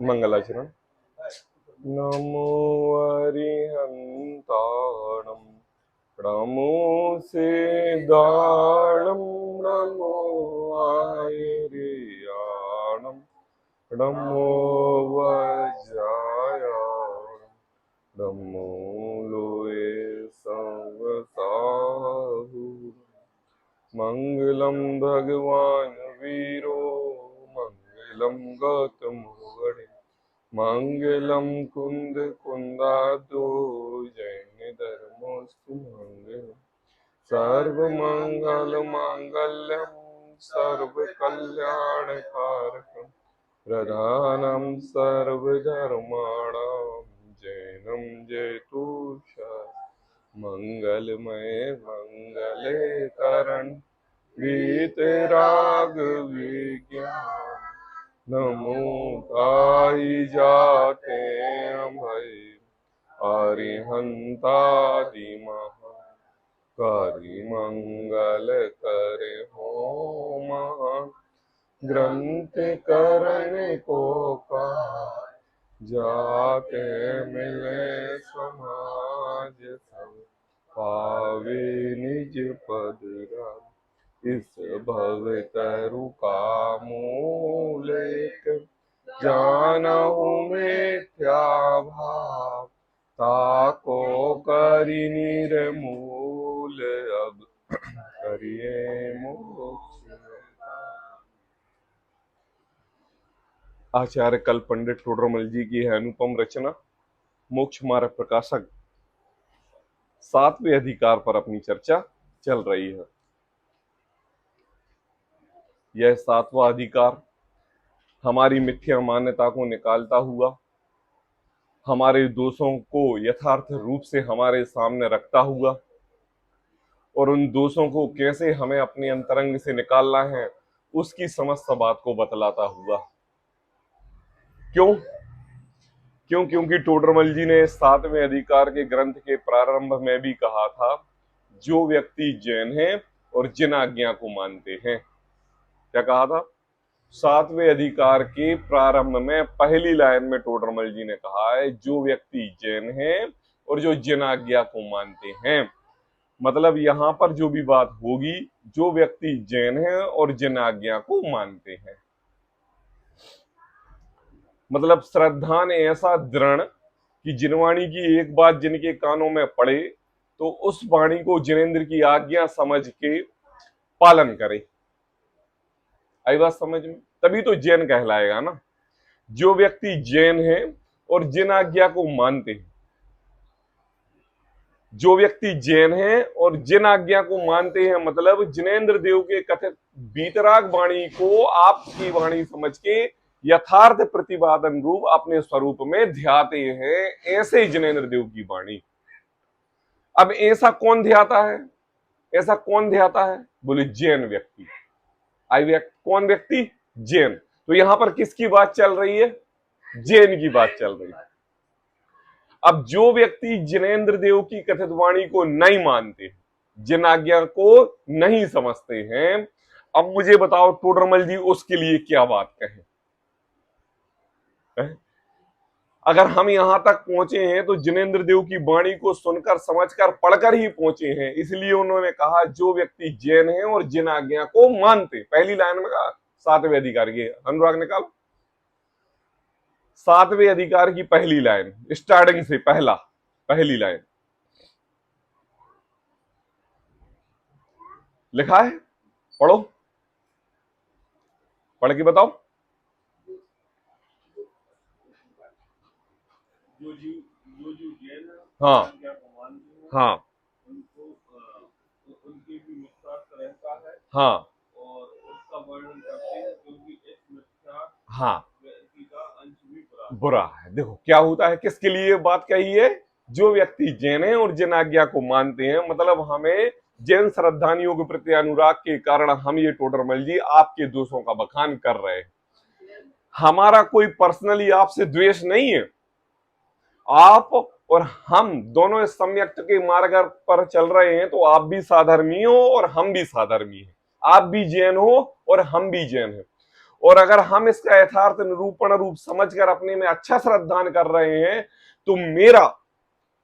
मंगलाचरण। नमो अरिहंताणं नमो सिद्धाणं नमो आयर्याणं नमो वज्रायाणं नमो लोये संवसाहु। मंगलम भगवान वीरो मंगलम गौतम वडे मंगलम कुंद कुंदादो जैन धर्मोस्तु मंगलम सर्व मंगल मांगल्यम सर्व कल्याण कारकम प्रधानम सर्वधर्माणां जैनम जयतु मंगलमय मंगले करण वीतराग विज्ञान नमो गाई जाते भय अरिहंतादि महा करि मंगल करे हो महान ग्रंथ करने को का जाते मिले समाज सब पावे निज पद राम। इस भव तरु का मूल एक जानहु मिथ्या भाव ताको करि निर्मूल अब करिए मोक्ष। आचार्य कल पंडित टोडरमल जी की है अनुपम रचना मोक्ष मार्ग प्रकाशक 7वें अधिकार पर अपनी चर्चा चल रही है। यह 7वां अधिकार हमारी मिथ्या मान्यता को निकालता हुआ हमारे दोषों को यथार्थ रूप से हमारे सामने रखता हुआ और उन दोषों को कैसे हमें अपने अंतरंग से निकालना है उसकी समस्त बात को बतलाता हुआ। क्योंकि टोडरमल जी ने 7वें अधिकार के ग्रंथ के प्रारंभ में भी कहा था, जो व्यक्ति जैन है और जिन आज्ञा को मानते हैं। क्या कहा था? 7वें अधिकार के प्रारंभ में पहली लाइन में टोडरमल जी ने कहा है, जो व्यक्ति जैन है और जो जिन आज्ञा को मानते हैं। मतलब यहां पर जो भी बात होगी, जो व्यक्ति जैन है और जिन आज्ञा को मानते हैं, मतलब श्रद्धा ने ऐसा दृढ़ कि जिनवाणी की एक बात जिनके कानों में पड़े तो उस वाणी को जिनेंद्र की आज्ञा समझ के पालन करे। आई बात समझ में? तभी तो जैन कहलाएगा ना। जो व्यक्ति जैन है और जिन आज्ञा को मानते हैं, जो व्यक्ति जैन है और जिन आज्ञा को मानते हैं, मतलब जिनेंद्र देव के कथित बीतराग वाणी को आपकी वाणी समझ के यथार्थ प्रतिपादन रूप अपने स्वरूप में ध्याते हैं, ऐसे जिनेंद्र देव की वाणी। अब ऐसा कौन ध्याता है? ऐसा कौन ध्याता है? बोले जैन व्यक्ति। कौन व्यक्ति? जैन। तो यहां पर किसकी बात चल रही है? जैन की बात चल रही है। अब जो व्यक्ति जिनेंद्र देव की कथित वाणी को नहीं मानते, जिन आज्ञा को नहीं समझते हैं, अब मुझे बताओ टोडरमल जी उसके लिए क्या बात कहें? अगर हम यहां तक पहुंचे हैं तो जिनेंद्र देव की वाणी को सुनकर समझकर पढ़कर ही पहुंचे हैं। इसलिए उन्होंने कहा, जो व्यक्ति जैन है और जिन आज्ञा को मानते। पहली लाइन में कहा 7वें अधिकार की, अनुराग निकाल 7वें अधिकार की पहली लाइन, स्टार्टिंग से पहली लाइन लिखा है, पढ़ो, पढ़ के बताओ। जो जैन हाँ हाँ, हाँ उनको उनकी भी मिथ्यात्व रहता है। हाँ और उसका वर्णन करते हैं, क्योंकि इस मिथ्या हाँ व्यक्ति का अंश भी बुरा है। देखो क्या होता है, किसके लिए बात कही है? जो व्यक्ति जैन है और जिन आज्ञा को मानते हैं। मतलब हमें जैन श्रद्धानियों के प्रति अनुराग के कारण हम ये टोडरमल जी आपके दोषों का बखान कर रहे हैं। हमारा कोई पर्सनली आपसे द्वेष नहीं है। आप और हम दोनों इस सम्यक्त के मार्ग पर चल रहे हैं, तो आप भी साधर्मी हो और हम भी साधर्मी हैं। आप भी जैन हो और हम भी जैन हैं। और अगर हम इसका यथार्थ निरूपण रूप समझकर अपने में अच्छा श्रद्धान कर रहे हैं तो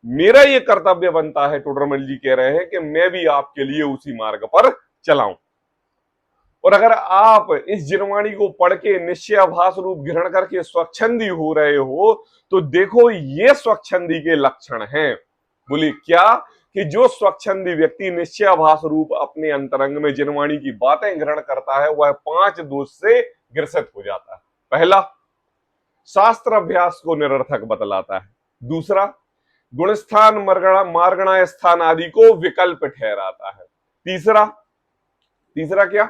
मेरा ये कर्तव्य बनता है, टोडरमल जी कह रहे हैं, कि मैं भी आपके लिए उसी मार्ग पर चलाऊं। और अगर आप इस जिनवाणी को पढ़ के निश्चयाभास रूप ग्रहण करके स्वच्छंदी हो रहे हो तो देखो ये स्वच्छंदी के लक्षण हैं। बोले क्या? कि जो स्वच्छंदी व्यक्ति निश्चयाभास रूप अपने अंतरंग में जिनवाणी की बातें ग्रहण करता है वह 5 दोष से ग्रसित हो जाता है। पहला, शास्त्र अभ्यास को निरर्थक बतलाता है। दूसरा, गुणस्थान मार्गणा स्थान आदि को विकल्प ठहराता है। तीसरा क्या?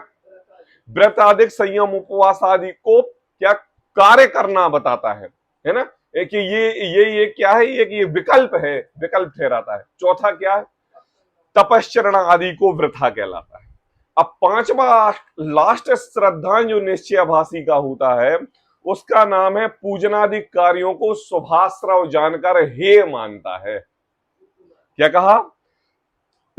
व्रत आदि संयम उपवास आदि को क्या कार्य करना बताता है ना? एक ये क्या है? ये विकल्प है, विकल्प ठहराता है। चौथा क्या है? तपश्चरण आदि को वृथा कहलाता है। अब पांचवा लास्ट श्रद्धा जो निश्चयाभासी का होता है उसका नाम है पूजनादि कार्यों को शुभाश्रव जानकर हेय मानता है। क्या कहा?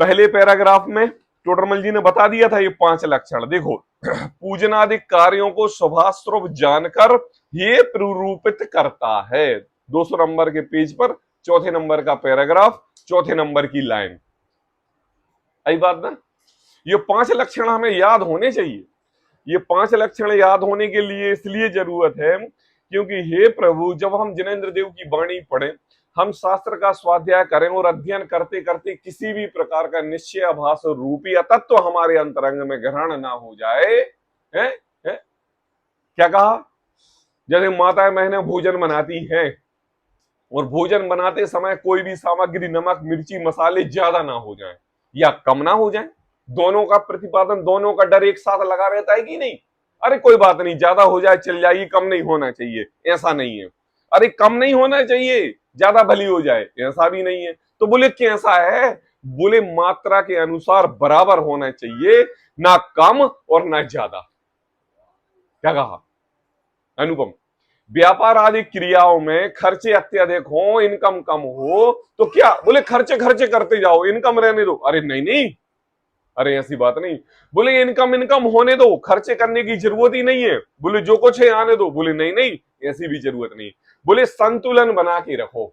पहले पैराग्राफ में टोडरमल जी ने बता दिया था ये 5 लक्षण। देखो, पूजनादि कार्यों को शुभाश्रव जानकर ये प्ररूपित करता है। 200 नंबर के पेज पर 4थे नंबर का पैराग्राफ, 4थे नंबर की लाइन। आई बात ना? ये 5 लक्षण हमें याद होने चाहिए। ये 5 लक्षण याद होने के लिए इसलिए जरूरत है क्योंकि हे प्रभु, जब हम जिनेंद्र देव की वाणी पढ़ें, हम शास्त्र का स्वाध्याय करें और अध्ययन करते करते किसी भी प्रकार का निश्चयाभास रूपी तत्व हमारे अंतरंग में ग्रहण ना हो जाए, है? क्या कहा? जैसे माताएं बहनें भोजन बनाती हैं और भोजन बनाते समय कोई भी सामग्री नमक मिर्ची मसाले ज्यादा ना हो जाए या कम ना हो जाए, दोनों का प्रतिपादन, दोनों का डर एक साथ लगा रहता है कि नहीं? अरे कोई बात नहीं, ज्यादा हो जाए चल जाएगी, कम नहीं होना चाहिए, ऐसा नहीं है। अरे कम नहीं होना चाहिए, ज्यादा भली हो जाए, ऐसा भी नहीं है। तो बोले कैसा है? बोले मात्रा के अनुसार बराबर होना चाहिए, ना कम और ना ज्यादा। क्या कहा अनुपम? व्यापार आदि क्रियाओं में खर्चे अत्यधिक हो, इनकम कम हो तो क्या? बोले खर्चे करते जाओ, इनकम रहने दो। अरे नहीं, अरे ऐसी बात नहीं। बोले इनकम होने दो, खर्चे करने की जरूरत ही नहीं है। बोले जो कुछ है आने दो। बोले नहीं, ऐसी भी जरूरत नहीं। बोले संतुलन बना के रखो।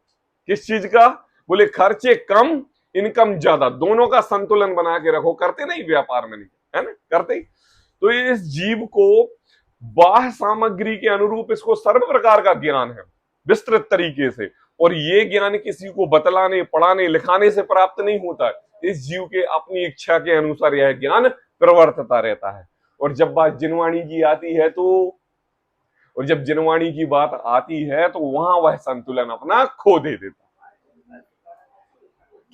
किस चीज का? बोले खर्चे कम, इनकम ज्यादा, दोनों का संतुलन बना के रखो। करते नहीं व्यापार में? नहीं है ना? करते। तो इस जीव को बाह्य सामग्री के अनुरूप इसको सर्व प्रकार का ज्ञान है विस्तृत तरीके से, और ये ज्ञान किसी को बतलाने, पढ़ाने, लिखाने से प्राप्त नहीं होता है। इस जीव के अपनी इच्छा के अनुसार यह ज्ञान प्रवर्तता रहता है। और जब बात जिनवाणी की आती है जब जिनवाणी की बात आती है तो वहां वह संतुलन अपना खो देता।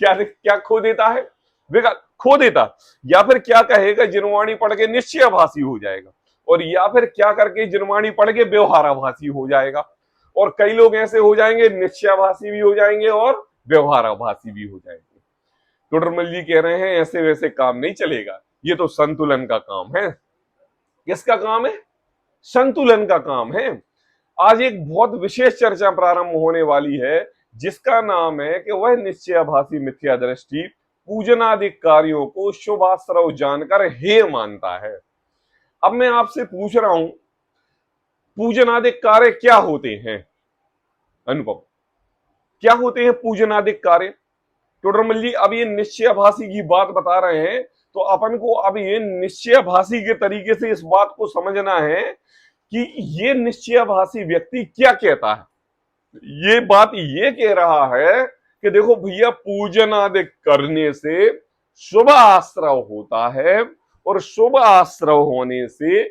क्या खो देता है? खो देता, या फिर क्या कहेगा? जिनवाणी पढ़ के निश्चयाभासी हो जाएगा, और या फिर क्या करके जिनवाणी पढ़ के व्यवहाराभासी हो जाएगा। और कई लोग ऐसे हो जाएंगे, निश्चयाभासी भी हो जाएंगे और व्यवहाराभासी भी हो जाएंगे। टोडरमल जी कह रहे हैं ऐसे वैसे काम नहीं चलेगा, ये तो संतुलन का काम है। किसका काम है? संतुलन का काम है। आज एक बहुत विशेष चर्चा प्रारंभ होने वाली है जिसका नाम है कि वह निश्चयाभासी मिथ्या दृष्टि पूजनादि कार्यों को शुभाश्रव जानकर हेय मानता है। अब मैं आपसे पूछ रहा हूं, पूजनादि कार्य क्या होते हैं? अनुपम, क्या होते हैं पूजनादि कार्य? टोडरमल जी अब ये निश्चयाभासी की बात बता रहे हैं, तो अपन को अब ये निश्चयाभासी के तरीके से इस बात को समझना है कि ये निश्चयाभासी व्यक्ति क्या कहता है। ये बात ये कह रहा है कि देखो भैया, पूजन आदि करने से शुभ आश्रव होता है, और शुभ आश्रव होने से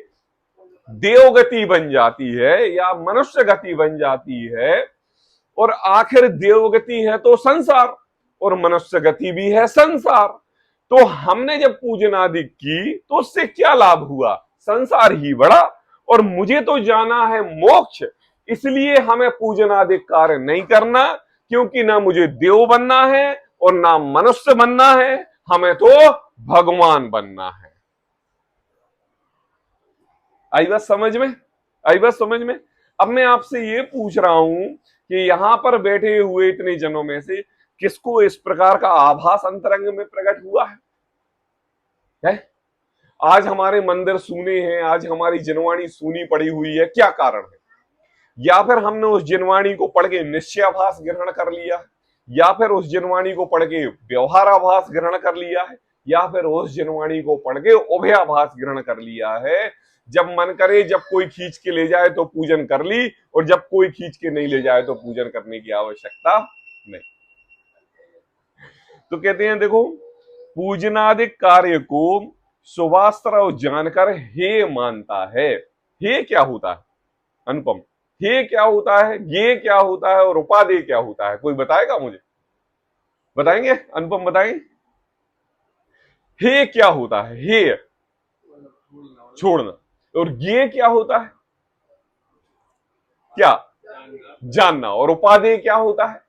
देवगति बन जाती है या मनुष्य गति बन जाती है, और आखिर देवगति है तो संसार, और मनुष्य गति भी है संसार। तो हमने जब पूजन आदि की तो उससे क्या लाभ हुआ? संसार ही बढ़ा, और मुझे तो जाना है मोक्ष, इसलिए हमें पूजन आदि कार्य नहीं करना, क्योंकि ना मुझे देव बनना है और ना मनुष्य बनना है, हमें तो भगवान बनना है। आई बात समझ में? आई बात समझ में? अब मैं आपसे ये पूछ रहा हूं कि यहां पर बैठे हुए इतने जनों में से किसको इस प्रकार का आभास अंतरंग में प्रकट हुआ है? आज हमारे मंदिर सूने हैं, आज हमारी जिनवाणी सूनी पड़ी हुई है, क्या कारण है? या फिर हमने उस जिनवाणी को पढ़ के निश्चयाभास ग्रहण कर लिया है, या फिर उस जिनवाणी को पढ़ के व्यवहाराभास ग्रहण कर लिया है, या फिर उस जिनवाणी को पढ़ के उभयाभास ग्रहण कर लिया है। जब मन करे, जब कोई खींच के ले जाए तो पूजन कर ली, और जब कोई खींच के नहीं ले जाए तो पूजन करने की आवश्यकता नहीं। तो कहते हैं देखो, पूजनादि कार्य को सुवास्त्र जानकर हे मानता है। हे क्या होता है अनुपम? हे क्या होता है, ये क्या होता है, और उपादेय क्या होता है? कोई बताएगा मुझे? बताएंगे अनुपम, बताएंगे हे क्या होता है? हे छोड़ना। और ये क्या होता है? क्या? जानना। और उपादेय क्या होता है?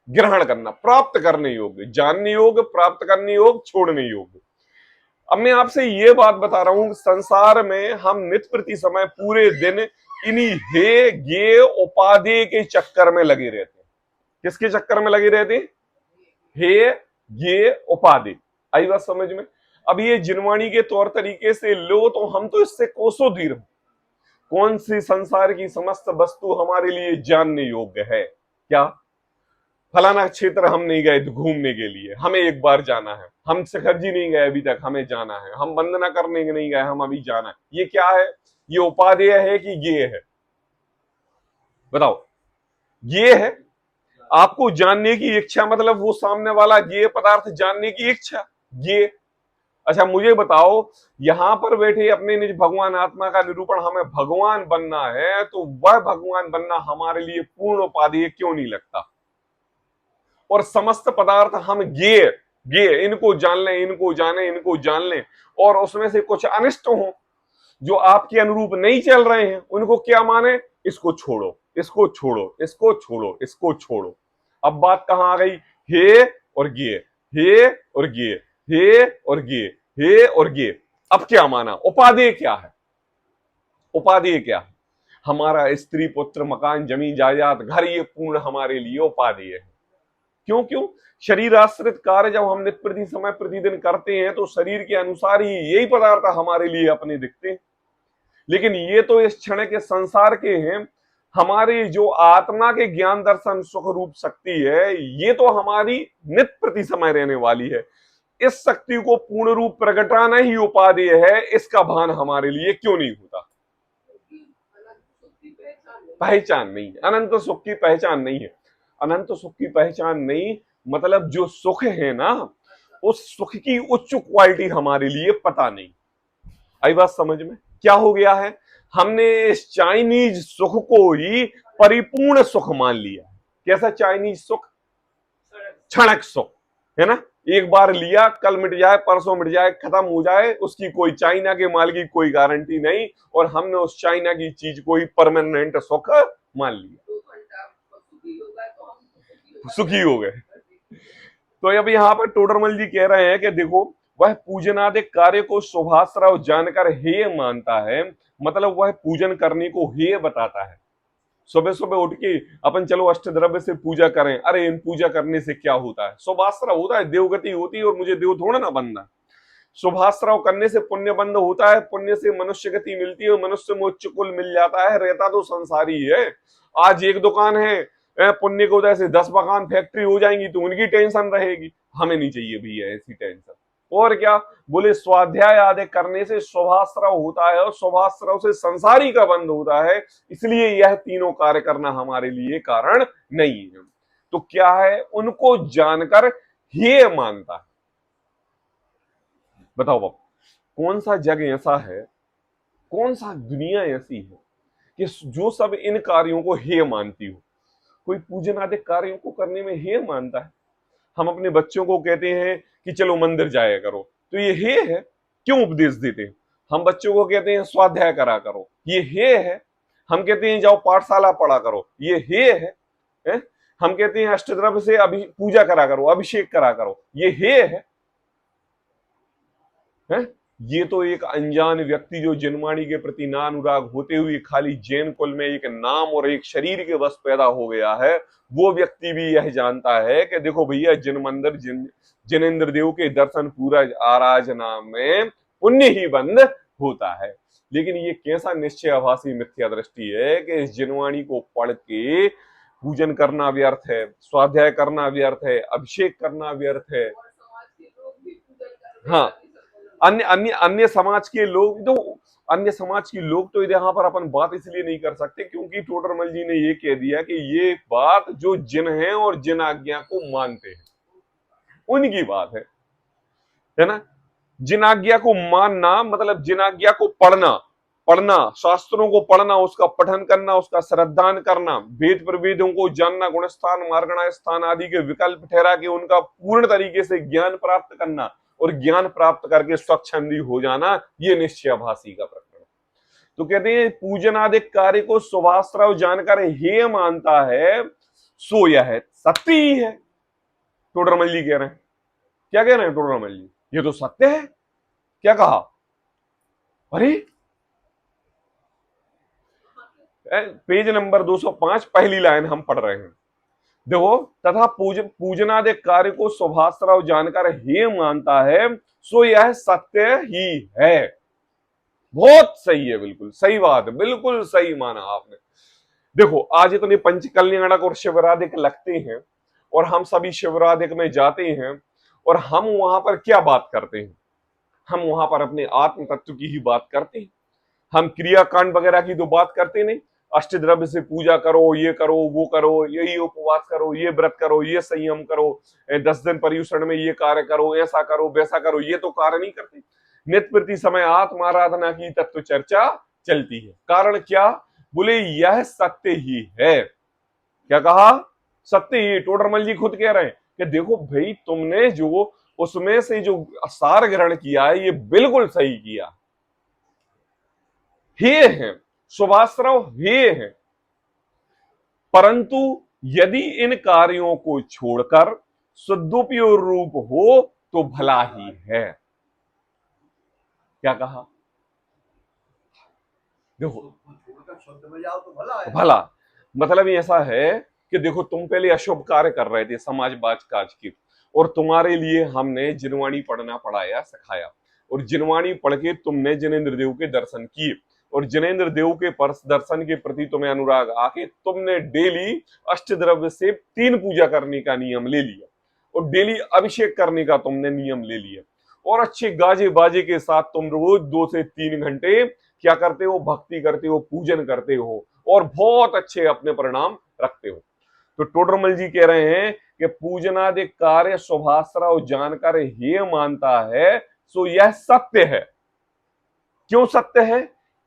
ग्रहण करना, प्राप्त करने योग्य। जानने योग्य, प्राप्त करने योग्य, छोड़ने योग्य। अब मैं आपसे ये बात बता रहा हूं, संसार में हम नित्य प्रति समय पूरे दिन इन्हीं हे ये उपादेय के चक्कर में लगे रहते हैं। किसके चक्कर में लगे रहते हैं? हे ये उपादेय। आई बात समझ में? अब ये जिनवाणी के तौर तरीके से लो तो हम तो इससे कोसों दूर हैं। कौन सी संसार की समस्त वस्तु हमारे लिए जानने योग्य है? क्या? फलाना क्षेत्र हम नहीं गए घूमने के लिए, हमें एक बार जाना है। हम शिखर जी नहीं गए अभी तक, हमें जाना है। हम वंदना करने के नहीं गए, हम अभी जाना है। ये क्या है? ये उपादेय है कि ये है? बताओ। ये है। आपको जानने की इच्छा, मतलब वो सामने वाला ये पदार्थ जानने की इच्छा, ये। अच्छा मुझे बताओ, यहां पर बैठे अपने निज भगवान आत्मा का निरूपण, हमें भगवान बनना है, तो वह भगवान बनना हमारे लिए पूर्ण उपादेय क्यों नहीं लगता? और समस्त पदार्थ हम ये इनको जान लें, इनको जाने, इनको जान लें, और उसमें से कुछ अनिष्ट हो जो आपके अनुरूप नहीं चल रहे हैं, उनको क्या माने? इसको छोड़ो, इसको छोड़ो, इसको छोड़ो, इसको छोड़ो। अब बात कहां आ गई? हे और ये, हे और ये, हे और ये, हे और ये। अब क्या माना? उपादेय क्या है? उपादेय क्या है? हमारा स्त्री पुत्र मकान जमीन जायदाद घर, ये पूर्ण हमारे लिए उपादेय है। क्यों? क्यों? शरीर आश्रित कार्य जब हम नित्य प्रति समय प्रतिदिन करते हैं तो शरीर के अनुसार ही यही पदार्थ हमारे लिए अपने दिखते हैं। लेकिन ये तो इस क्षण के संसार के हैं। हमारी जो आत्मा के ज्ञान दर्शन सुख रूप शक्ति है, ये तो हमारी नित्य प्रति समय रहने वाली है। इस शक्ति को पूर्ण रूप प्रकटाना ही उपादेय है। इसका भान हमारे लिए क्यों नहीं होता? पहचान नहीं, अनंत सुख की पहचान नहीं है। अनंत सुख की पहचान नहीं, मतलब जो सुख है ना, उस सुख की उच्च क्वालिटी हमारे लिए पता नहीं। आई बात समझ में? क्या हो गया है? हमने इस चाइनीज सुख को ही परिपूर्ण सुख मान लिया। कैसा चाइनीज सुख? क्षणिक सुख है ना। एक बार लिया, कल मिट जाए, परसों मिट जाए, खत्म हो जाए, उसकी कोई चाइना के माल की कोई गारंटी नहीं, और हमने उस चाइना की चीज को ही परमानेंट सुख मान लिया। सुखी हो गए। तो अब यहाँ पर टोडरमल जी कह रहे हैं कि देखो, वह पूजनादि कार्य को शुभाश्रव जानकर हेय मानता है, मतलब वह पूजन करने को हेय बताता है। सुबह सुबह उठ के अपन चलो अष्टद्रव्य से पूजा करें, अरे इन पूजा करने से क्या होता है? शुभाश्रव होता है, देवगति होती है, और मुझे देव थोड़ा ना बनना है। शुभाश्रव करने से पुण्य बंध होता है, पुण्य से मनुष्य गति मिलती है, और मनुष्य में उच्च कुल मिल जाता है। रहता तो संसारी है। आज एक दुकान है, पुण्य की वजह से 10 मकान फैक्ट्री हो जाएंगी, तो उनकी टेंशन रहेगी। हमें नहीं चाहिए भैया ऐसी टेंशन। और क्या बोले? स्वाध्याय आदि करने से शुभाश्रव होता है, और शुभाश्रव से संसारी का बंध होता है। इसलिए यह तीनों कार्य करना हमारे लिए कारण नहीं है। तो क्या है? उनको जानकर हेय मानता है। बताओ बाबा, कौन सा जग ऐसा है, कौन सा दुनिया ऐसी है कि जो सब इन कार्यों को हेय मानती हो? कोई पूजन आदि कार्यों को करने में हेय मानता है? हम अपने बच्चों को कहते हैं कि चलो मंदिर जाया करो, तो ये हेय है। क्यों उपदेश देते हैं? हम बच्चों को कहते हैं स्वाध्याय करा करो, ये हेय है। हम कहते हैं जाओ पाठशाला पढ़ा करो, ये हेय है? हम कहते हैं अष्टद्रव्य से पूजा करा करो, अभिषेक करा करो, ये हेय है? ये तो एक अनजान व्यक्ति जो जिनवाणी के प्रति ना अनुराग होते हुए खाली जैन कुल में एक नाम और एक शरीर के वश पैदा हो गया है, वो व्यक्ति भी यह जानता है कि देखो भैया जिन मंदिर जिनेंद्र देव के दर्शन पूरा आराधना में पुण्य ही बंद होता है। लेकिन ये कैसा निश्चयाभासी मिथ्या दृष्टि है कि इस जिनवाणी को पढ़ के पूजन करना व्यर्थ है, स्वाध्याय करना व्यर्थ है, अभिषेक करना व्यर्थ है। हाँ, अन्य अन्य अन्य समाज के लोग तो अन्य समाज के लोग तो यहाँ पर अपन बात इसलिए नहीं कर सकते क्योंकि टोडरमल जी ने ये कह दिया कि ये बात जो जिन है और जिन आज्ञा को मानते हैं उनकी बात है ना। जिन आज्ञा को मानना मतलब जिन आज्ञा को पढ़ना शास्त्रों को पढ़ना, उसका पठन करना, उसका श्रद्धान करना, वेद प्रवेदों को जानना, गुणस्थान मार्गणा स्थान आदि के विकल्प ठहरा के उनका पूर्ण तरीके से ज्ञान प्राप्त करना और ज्ञान प्राप्त करके स्वच्छंदी हो जाना, ये निश्चयाभासी का प्रकरण। तो कहते हैं पूजन आदि कार्य को शुभाश्रव जानकर हेय मानता है सो यह सत्य ही है। टोडरमल जी कह रहे हैं, क्या कह रहे हैं टोडरमल जी? ये तो सत्य है। क्या कहा? अरे पेज नंबर 205 पहली लाइन हम पढ़ रहे हैं, देखो, तथा पूजनादि कार्य को शुभाश्रव जानकर हे मानता है सो यह सत्य ही है। बहुत सही है, बिल्कुल सही बात है, बिल्कुल सही माना आपने। देखो आज इतने पंच कल्याणक और शिवराधिक लगते हैं और हम सभी शिवराधिक में जाते हैं और हम वहां पर क्या बात करते हैं? हम वहां पर अपने आत्म तत्व की ही बात करते हैं। हम क्रियाकांड वगैरह की तो बात करते नहीं। अष्टद्रव्य से पूजा करो, ये करो, वो करो, यही उपवास करो, ये व्रत करो, ये संयम करो, 10 दिन पर्युषण में ये कार्य करो, ऐसा करो, वैसा करो, ये तो कार्य नहीं करते। नित्य प्रति समय आत्माराधना की तत्व चर्चा चलती है। कारण क्या? बोले यह सत्य ही है। क्या कहा? सत्य ही। टोडरमल जी खुद कह रहे हैं कि देखो भाई तुमने जो उसमें से जो सार ग्रहण किया है ये बिल्कुल सही किया। हे है शुभाश्रव, हे है, परंतु यदि इन कार्यों को छोड़कर शुद्धोपयोग रूप हो तो भला ही है। क्या कहा? देखो छोड़कर शुद्ध में जाओ तो भला है। भला मतलब ऐसा है कि देखो तुम पहले अशुभ कार्य कर रहे थे, समाजवाद काज की, और तुम्हारे लिए हमने जिनवाणी पढ़ना पढ़ाया सिखाया और जिनवाणी पढ़ के तुमने जिनेंद्र देव के दर्शन किए और जिनेंद्र देव के दर्शन के प्रति तुम्हें अनुराग आके तुमने डेली अष्टद्रव्य से 3 पूजा करने का नियम ले लिया और डेली अभिषेक करने का तुमने नियम ले लिया और अच्छे गाजे बाजे के साथ तुम रोज 2 से 3 घंटे क्या करते हो? भक्ति करते हो, पूजन करते हो और बहुत अच्छे अपने परिणाम रखते हो। तो टोडरमल जी कह रहे हैं कि पूजनादि कार्य शुभाश्रव जानकर हे मानता है सो यह सत्य है। क्यों सत्य है?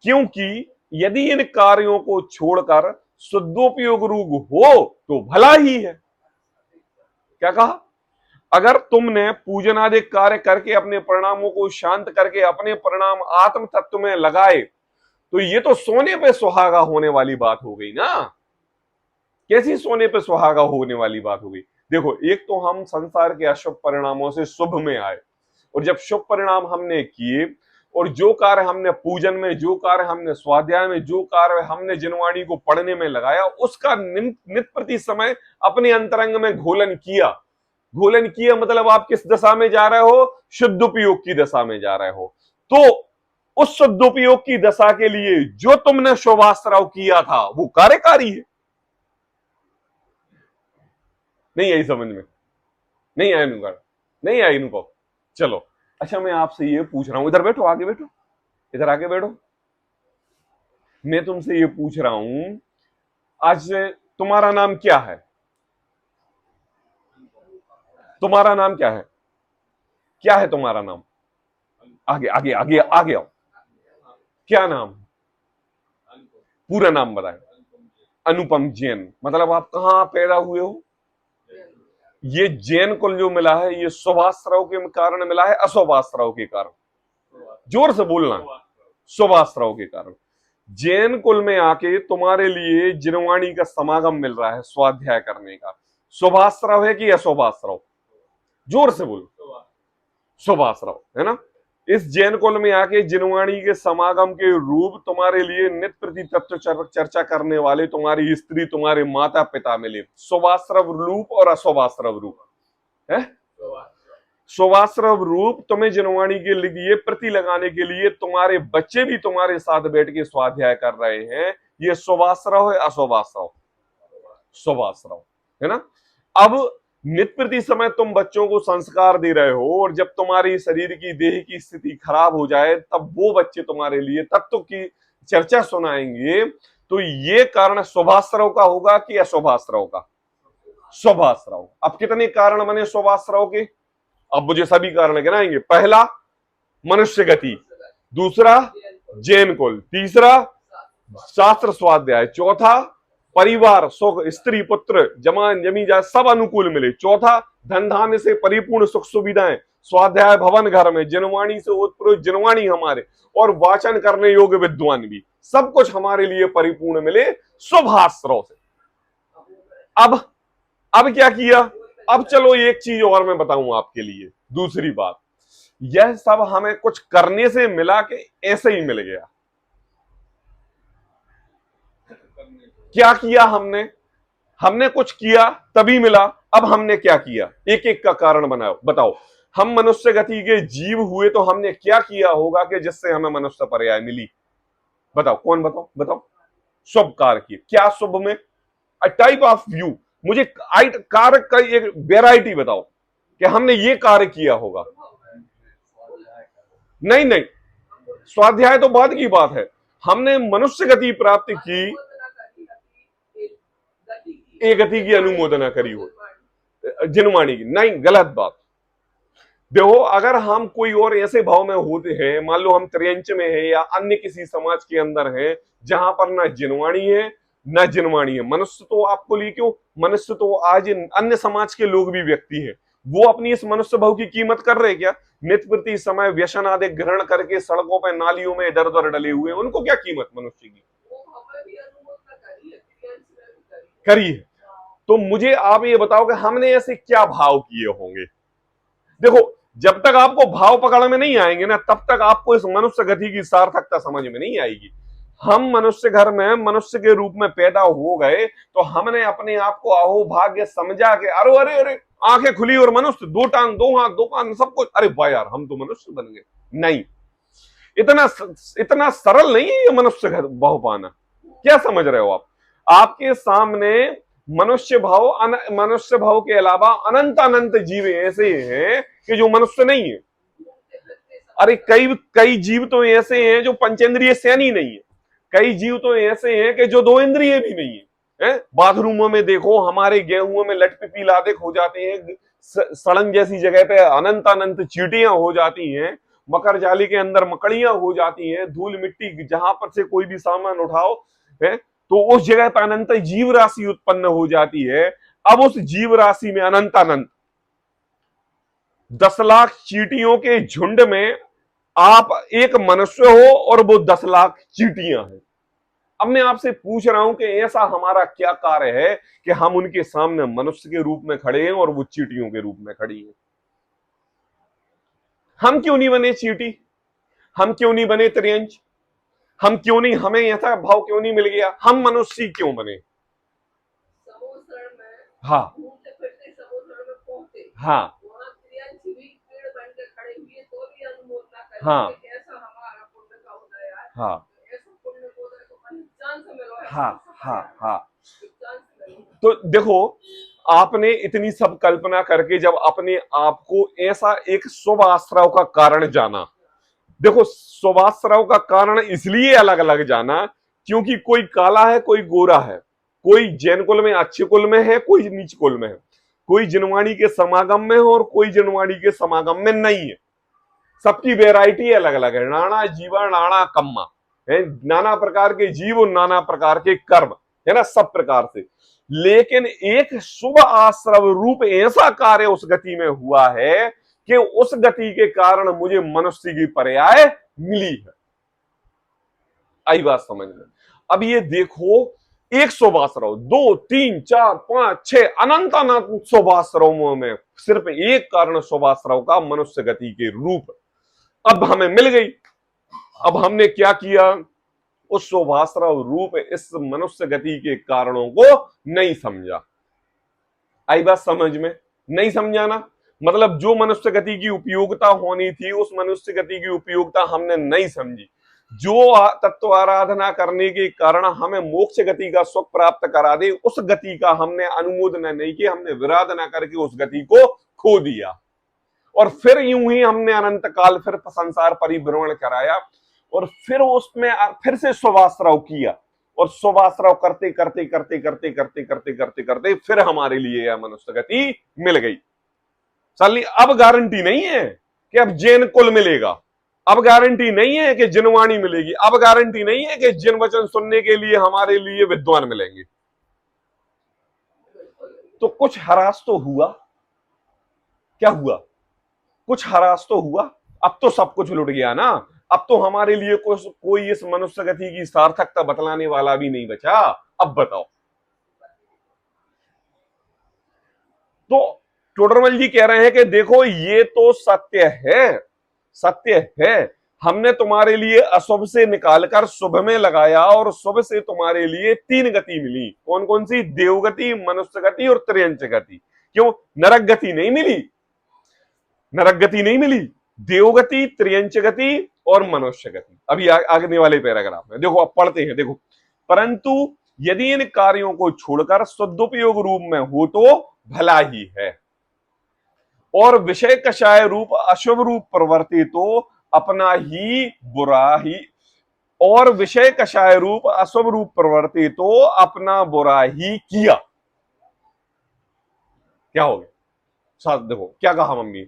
क्योंकि यदि इन कार्यों को छोड़कर शुद्धोपयोग रूप हो तो भला ही है। क्या कहा? अगर तुमने पूजन आदि कार्य करके अपने परिणामों को शांत करके अपने परिणाम आत्म तत्व में लगाए तो ये तो सोने पे सुहागा होने वाली बात हो गई ना। कैसी सोने पे सुहागा होने वाली बात हो गई? देखो एक तो हम संसार के अशुभ परिणामों से शुभ में आए और जब शुभ परिणाम हमने किए और जो कार्य हमने पूजन में, जो कार्य हमने स्वाध्याय में, जो कार्य हमने जिनवाणी को पढ़ने में लगाया उसका नित्य प्रति समय अपने अंतरंग में घोलन किया। घोलन किया मतलब आप किस दशा में जा रहे हो? शुद्धोपयोग की दशा में जा रहे हो। तो उस शुद्धोपयोग की दशा के लिए जो तुमने शुभाश्रव किया था वो कार्यकारी है। नहीं आई समझ में? नहीं आई नुका? नहीं आई नुको? चलो अच्छा मैं आपसे ये पूछ रहा हूं, इधर बैठो, आगे बैठो, इधर आगे बैठो। मैं तुमसे ये पूछ रहा हूं आज तुम्हारा नाम क्या है? तुम्हारा नाम क्या है? क्या है तुम्हारा नाम? आगे आगे आगे आगे आओ। क्या नाम? पूरा नाम बताएं। अनुपम जैन। मतलब आप कहां पैदा हुए हो? ये जैन कुल जो मिला है ये शुभाश्रव के कारण मिला है अशुभाश्रव के कारण? जोर से बोलना। शुभाश्रव के कारण। जैन कुल में आके तुम्हारे लिए जिनवाणी का समागम मिल रहा है स्वाध्याय करने का, शुभाश्रव है कि अशुभाश्रव? जोर से बोलो। शुभाश्रव है ना। इस जैन कुल में आके जिनवाणी के समागम के रूप तुम्हारे लिए नित्य प्रति तत्व चर्चा करने वाले तुम्हारी स्त्री, तुम्हारे माता पिता मिले। शुभाश्रव रूप और अशुभाश्रव रूप है। शुभाश्रव रूप तुम्हें जिनवाणी के लिए प्रति लगाने के लिए तुम्हारे बच्चे भी तुम्हारे साथ बैठ के स्वाध्याय कर रहे हैं। ये शुभाश्रव है अशुभाश्रव? शुभाश्रव है ना। अब नित्य प्रति समय तुम बच्चों को संस्कार दे रहे हो और जब तुम्हारी शरीर की देह की स्थिति खराब हो जाए तब वो बच्चे तुम्हारे लिए तत्व की चर्चा सुनाएंगे। तो ये कारण शुभाश्रव का होगा कि अशुभाश्रव का? शुभाश्रव। अब कितने कारण बने शुभाश्रव के? अब मुझे सभी कारण गिनाएंगे। पहला मनुष्य गति, दूसरा जैन कुल, तीसरा शास्त्र स्वाध्याय, चौथा परिवार सुख, स्त्री पुत्र जमान जमी जाए सब अनुकूल मिले, चौथा धन धान्य से परिपूर्ण सुख सुविधाएं, स्वाध्याय भवन घर में, जिनवाणी से उत्प्रोत जिनवाणी हमारे, और वाचन करने योग्य विद्वान भी, सब कुछ हमारे लिए परिपूर्ण मिले शुभाश्रव से। अब क्या किया? अब चलो एक चीज और मैं बताऊं आपके लिए, दूसरी बात, यह सब हमें कुछ करने से मिला कि ऐसे ही मिल गया? क्या किया हमने? हमने कुछ किया तभी मिला। अब हमने क्या किया? एक एक का कारण बनाओ, बताओ। हम मनुष्य गति के जीव हुए तो हमने क्या किया होगा कि जिससे हमें मनुष्य पर्याय मिली? बताओ, कौन बताओ? बताओ। शुभ कार्य किए। क्या शुभ में? अ टाइप ऑफ व्यू, मुझे कार्य का एक वेराइटी बताओ कि हमने ये कार्य किया होगा। नहीं नहीं, स्वाध्याय तो बाद की बात है। हमने मनुष्य गति प्राप्त की, एक गति की अनुमोदना करी हो जिनवाणी की। नहीं, गलत बात। देखो, अगर हम कोई और ऐसे भाव में होते हैं, मान लो हम त्रियंच में है या अन्य किसी समाज के अंदर है जहां पर ना जिनवाणी है ना जिनवाणी है, मनुष्य तो आपको लिए क्यों, मनुष्य तो आज अन्य समाज के लोग भी व्यक्ति हैं, वो अपनी इस मनुष्य भाव की कीमत कर रहे क्या? नित्य प्रति समय व्यसन आदि ग्रहण करके सड़कों पर नालियों में इधर उधर डले हुए, उनको क्या कीमत मनुष्य की? करी है। तो मुझे आप ये बताओ कि हमने ऐसे क्या भाव किए होंगे? देखो, जब तक आपको भाव पकड़ में नहीं आएंगे ना, तब तक आपको इस मनुष्य गति की सार्थकता समझ में नहीं आएगी। हम मनुष्य घर में मनुष्य के रूप में पैदा हो गए तो हमने अपने आप को अहोभाग्य समझा के अरे अरे अरे आंखें खुली और मनुष्य, दो टांग दो हाथ दो कान सब कुछ, अरे वाह यार हम तो मनुष्य बन गए। नहीं, इतना सरल नहीं है ये मनुष्य घर भाव पाना। क्या समझ रहे हो आप? आपके सामने मनुष्य भाव के अलावा अनंत जीव ऐसे हैं कि जो मनुष्य नहीं है। अरे कई जीव तो ऐसे हैं जो पंचेंद्रिय सैनी नहीं है, कई जीव तो ऐसे हैं कि जो दो इंद्रिय भी नहीं है। बाथरूमों में देखो, हमारे गेहूं में लटपिपी लादेक हो जाते हैं, सड़न जैसी जगह पे अनंत चींटियां हो जाती हैं, मकर जाली के अंदर मकड़ियां हो जाती हैं, धूल मिट्टी जहां पर से कोई भी सामान उठाओ है तो उस जगह पर अनंत जीव राशि उत्पन्न हो जाती है। अब उस जीव राशि में अनंत 10 लाख चींटियों के झुंड में आप एक मनुष्य हो और वो 10 लाख चींटियां हैं। अब मैं आपसे पूछ रहा हूं कि ऐसा हमारा क्या कार्य है कि हम उनके सामने मनुष्य के रूप में खड़े हैं और वो चींटियों के रूप में खड़ी हैं? हम क्यों नहीं बने चींटी? हम क्यों नहीं बने त्रियंच? हम क्यों नहीं, हमें ऐसा भाव क्यों नहीं मिल गया? हम मनुष्य क्यों बने? हाँ हाँ हाँ हाँ हाँ हाँ हाँ। तो देखो, आपने इतनी सब कल्पना करके जब अपने आप को ऐसा एक शुभ आश्रव का कारण जाना, देखो शुभाश्रव का कारण इसलिए अलग अलग जाना क्योंकि कोई काला है कोई गोरा है, कोई जैन कुल में अच्छे कुल में है कोई नीच कुल में है, कोई जिनवाणी के समागम में है और कोई जिनवाणी के समागम में नहीं है। सबकी वेराइटी अलग अलग है, नाना जीवा नाना कम्मा है, नाना प्रकार के जीव और नाना प्रकार के कर्म है ना, सब प्रकार से। लेकिन एक शुभ आश्रव रूप ऐसा कार्य उस गति में हुआ है कि उस गति के कारण मुझे मनुष्य की पर्याय मिली है। आई बात समझ में? अब ये देखो, एक शुभाश्रव, 2, 3, 4, 5, 6 अनंत शुभाश्रवों में सिर्फ एक कारण शुभाश्रव का मनुष्य गति के रूप। अब हमें मिल गई। अब हमने क्या किया, उस शुभाश्रव रूप इस मनुष्य गति के कारणों को नहीं समझा। आई बात समझ में? नहीं समझा ना, मतलब जो मनुष्य गति की उपयोगिता होनी थी उस मनुष्य गति की उपयोगिता हमने नहीं समझी। जो तत्व आराधना करने के कारण हमें मोक्ष गति का सुख प्राप्त करा दे, उस गति का हमने अनुमोदन नहीं किया, हमने विराधना करके उस गति को खो दिया। और फिर यूं ही हमने अनंत काल फिर संसार परिभ्रमण कराया और फिर उसमें फिर से शुभाश्रव किया और शुभाश्रव करते करते करते करते करते करते करते करते फिर हमारे लिए यह मनुष्य गति मिल गई। साली अब गारंटी नहीं है कि अब जैन कुल मिलेगा, अब गारंटी नहीं है कि जिनवाणी मिलेगी, अब गारंटी नहीं है कि जिन वचन सुनने के लिए हमारे लिए विद्वान मिलेंगे। तो कुछ हरास तो हुआ, क्या हुआ? कुछ हरास तो हुआ। अब तो सब कुछ लुट गया ना, अब तो हमारे लिए कोई इस मनुष्य गति की सार्थकता बतलाने वाला भी नहीं बचा। अब बताओ। तो टोडरमल जी कह रहे हैं कि देखो ये तो सत्य है, सत्य है, हमने तुम्हारे लिए अशुभ से निकालकर शुभ में लगाया और शुभ से तुम्हारे लिए 3 गति मिली। कौन कौन सी? देवगति, मनुष्य गति और त्रियंच गति। क्यों? नरक गति नहीं मिली, नरक गति नहीं मिली, देवगति, त्रियंच गति और मनुष्य गति। अभी आगने वाले पैराग्राफ में देखो, अब पढ़ते हैं। देखो, परंतु यदि इन कार्यों को छोड़कर सदुपयोग रूप में हो तो भला ही है, और विषय कषाय रूप अशुभ रूप प्रवर्ते तो अपना ही बुरा ही, और विषय कषाय रूप अशुभ रूप प्रवर्ते तो अपना बुरा ही किया। क्या हो गया? साथ देखो क्या कहा मम्मी,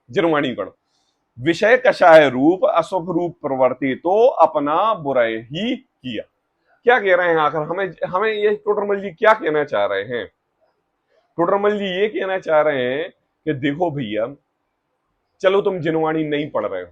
जिनवाणी गण, विषय कषाय रूप अशुभ रूप प्रवर्ते तो अपना बुरा ही किया। क्या कह रहे हैं आखिर? हमें ये टोडरमल जी क्या कहना चाह रहे हैं? टोडरमल जी ये कहना चाह रहे हैं कि देखो भैया, चलो तुम जिनवाणी नहीं पढ़ रहे हो,